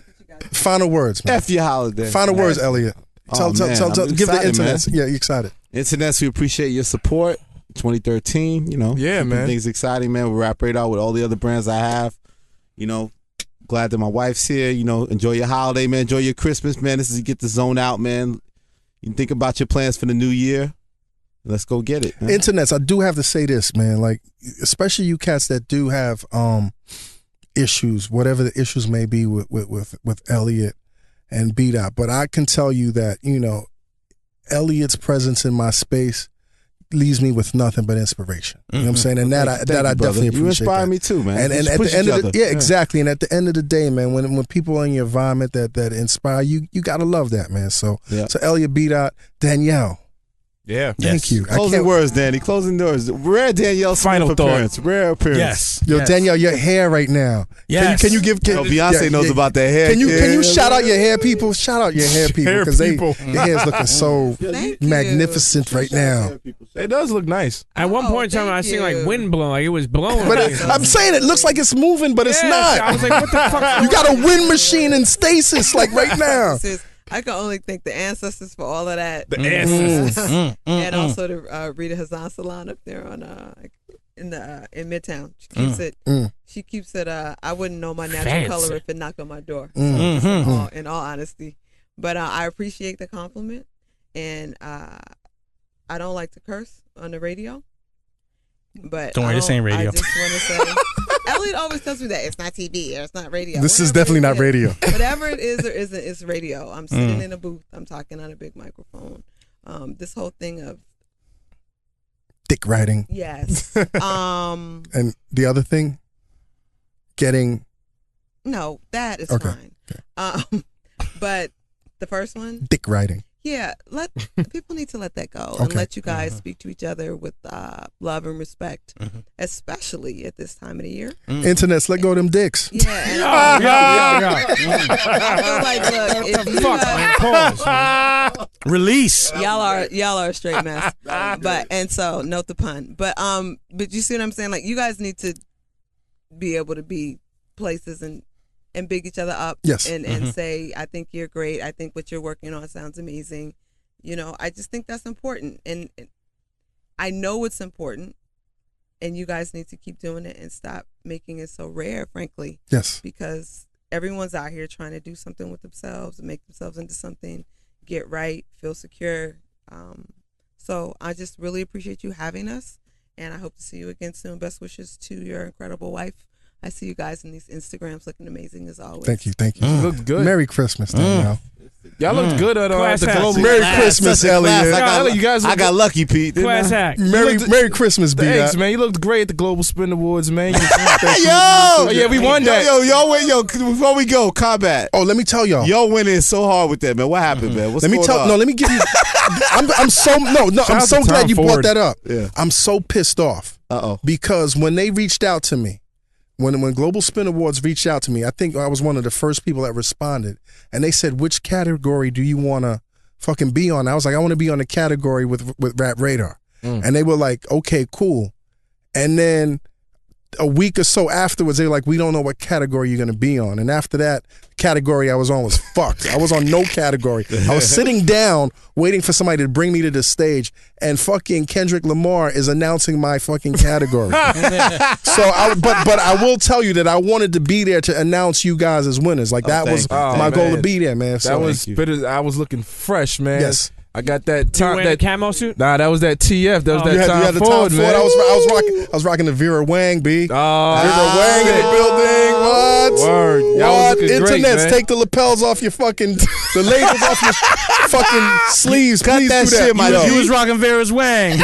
final words, man. F your holiday. Final words, Elliott. Tell, give the internet. Yeah, you excited. Internets, we appreciate your support. 2013, you know. Yeah, man. Things exciting, man. We wrap right out with all the other brands I have. You know, glad that my wife's here. You know, enjoy your holiday, man. Enjoy your Christmas, man. This is to get the zone out, man. You can think about your plans for the new year. Let's go get it, man. Internets, I do have to say this, man. Like, especially you cats that do have issues, whatever the issues may be with Elliott and B-Dot. But I can tell you that, you know, Elliott's presence in my space leaves me with nothing but inspiration. You know what I'm saying? And that I definitely appreciate. You inspire that. me too, man. And at the end of the exactly. And at the end of the day, man, when people are in your environment that inspire you, you gotta love that, man. So so Elliott, B-Dot, Danyel. Yeah. Thank you. Closing words, Danny. Closing doors. Rare Danielle final appearance. Rare appearance. Yes. Yo, Danyel, your hair right now. Yes. Can you give? Beyonce knows about that hair. Can you shout out your hair people? Shout out your hair people because your hair's looking so magnificent right now. It does look nice. At one point in time, I seen like wind blowing, like it was blowing. But I'm saying it looks like it's moving, but it's not. I was like, what the fuck? You got a wind machine in stasis like right now. I can only thank the ancestors for all of that. The ancestors. And also the Rita Hazan Salon up there on in Midtown. She keeps it. I wouldn't know my natural color if it knocked on my door. So, in all honesty, but I appreciate the compliment, and I don't like to curse on the radio. But don't worry, this ain't radio. I just want to say, Elliott always tells me that it's not TV or it's not radio. This is definitely not radio. Whatever it is or isn't, it's radio. I'm sitting in a booth. I'm talking on a big microphone. This whole thing of dick riding. Yes. And the other thing, getting. No, that is fine. Okay. But the first one, dick riding. Yeah, people need to let that go and let you guys speak to each other with love and respect, especially at this time of the year. Internets, let go of them dicks. Yeah. I feel like, look, if you pause. Release. Y'all are a straight mess. And so note the pun. But you see what I'm saying? Like, you guys need to be able to be places and big each other up, and say, I think you're great. I think what you're working on sounds amazing. You know, I just think that's important, and I know it's important, and you guys need to keep doing it and stop making it so rare, frankly. Yes. Because everyone's out here trying to do something with themselves and make themselves into something, get right, feel secure. So I just really appreciate you having us, and I hope to see you again soon. Best wishes to your incredible wife. I see you guys in these Instagrams looking amazing as always. Thank you. You looked good. Merry Christmas, Danyel. Y'all looked good at the global. Merry Christmas, Elliott. I got lucky, Pete. Class act. Merry Christmas, B. Thanks, man. You looked great at the Global Spin Awards, man. Yo, we won that. Yo, before we go, Combat. Oh, let me tell y'all. Y'all winning so hard with that, man. What happened, man? What's going on? No, let me give you. I'm so glad you brought that up. Yeah. I'm so pissed off. Because when they reached out to me. When Global Spin Awards reached out to me, I think I was one of the first people that responded, and they said, "Which category do you want to fucking be on?" I was like, "I want to be on the category with Rap Radar," and they were like, "Okay, cool." And then a week or so afterwards, they were like, "We don't know what category you're gonna be on." And after that, category I was on was fucked. I was on no category. I was sitting down waiting for somebody to bring me to the stage, and fucking Kendrick Lamar is announcing my fucking category. But I will tell you that I wanted to be there to announce you guys as winners. Like that was my goal to be there, man. So, I was looking fresh, man. Yes. I got that You wearing the camo suit? Nah, that was that TF. That was that You had the Tom Ford, Tom man. I was rocking the Vera Wang, B. Oh, Vera Wang in the building. What? Word. Y'all was looking great, Internets, man. take the lapels off your fucking, the labels off your fucking sleeves. Cut Please that do that. shit, my dog. You was rocking Vera's Wang.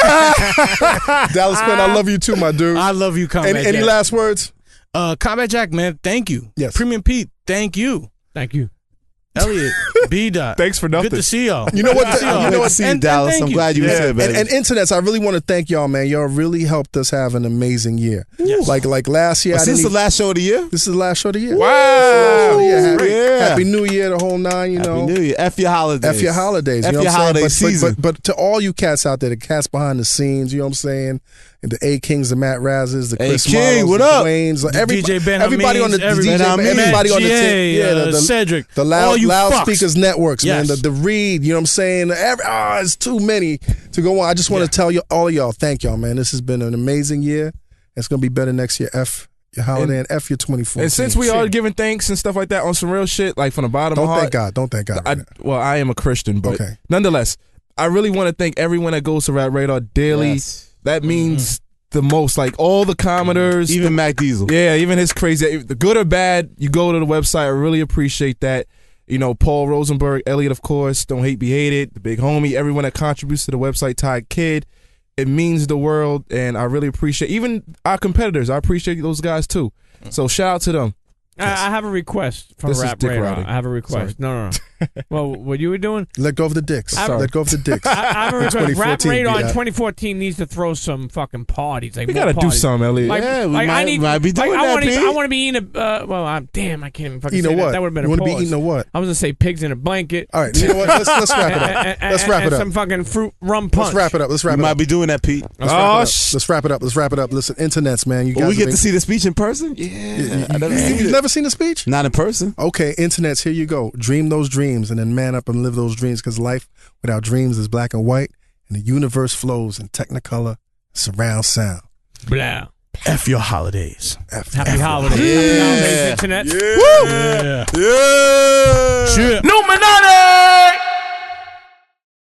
Dallas Penn, I love you too, my dude. I love you, Combat Any Jack. last words? Combat Jack, man, thank you. Yes. Premium Pete, thank you. Thank you. Elliott, B. Dot. Thanks for nothing. Good to see y'all. You know what? Good to see y'all. You know what? See you, And Dallas. thank I'm you. glad you was here, baby. And internets, I really want to thank y'all, man. Y'all really helped us have an amazing year. Yes. Like last year, I Is didn't this the even- last show of the year? This is the last show of the year. Wow. Happy New Year, the whole nine. You know, Happy New Year. F your holidays. F your holidays. F You know your what I'm holiday saying? season. But to all you cats out there, the cats behind the scenes, you know what I'm saying? And the A Kings, the Matt Razzes, the Hey, Chris King, Marlows, what the up? Dwaynes, like DJ Ben everybody on the Hameen's, DJ, everybody on the GA, team, Cedric, the all you loudspeakers fucks. networks, man, Yes. the Reed, you know what I'm saying? It's too many to go on. I just want to tell you, all of y'all, thank y'all, man. This has been an amazing year. It's gonna be better next year. F your holiday and F your 2014. And since we are giving thanks and stuff like that on some real shit, like from the bottom of don't my heart. thank God. Don't thank God. I am a Christian, but Okay. nonetheless, I really want to thank everyone that goes to Rap Radar daily. Yes. That means the most. Like all the commenters, Even Mac Diesel. yeah, even his crazy, the good or bad, you go to the website. I really appreciate that. You know, Paul Rosenberg, Elliott, of course, Don't Hate Be Hated, the big homie, everyone that contributes to the website, Ty Kid. It means the world, and I really appreciate even our competitors. I appreciate those guys too. So shout out to them. I have a request from This is Rap dick Radar. riding. I have a request. No. Well, what you were doing? Let go of the dicks. Let go of the dicks. I have a request. Rap 2014, Radar in yeah. 2014 needs to throw some fucking parties. Like We more gotta do parties. something, Elliott. Like, Yeah, we like, I might be doing that, Pete. I want to be eating a. Well, damn, I can't even fucking Eating say a what? that. That would have been You a want to be pause. eating a what? I was gonna say pigs in a blanket. All right, you know what? Let's wrap it up. Let's wrap it And up. some fucking fruit rum punch. Let's wrap it up. Let's We wrap it might up. be doing that, Pete. Let's wrap it up. Let's wrap it up. Listen, internets, man. You guys Will we have get been- to see the speech in person? Yeah. I never seen You've it. never seen the speech? Not in person. Okay, internets, here you go. Dream those dreams and then man up and live those dreams because life without dreams is black and white and the universe flows in technicolor surround sound. Blah. F your holidays. Happy holidays. Happy holidays, internet. Yeah. Yeah. Shit. Illuminati!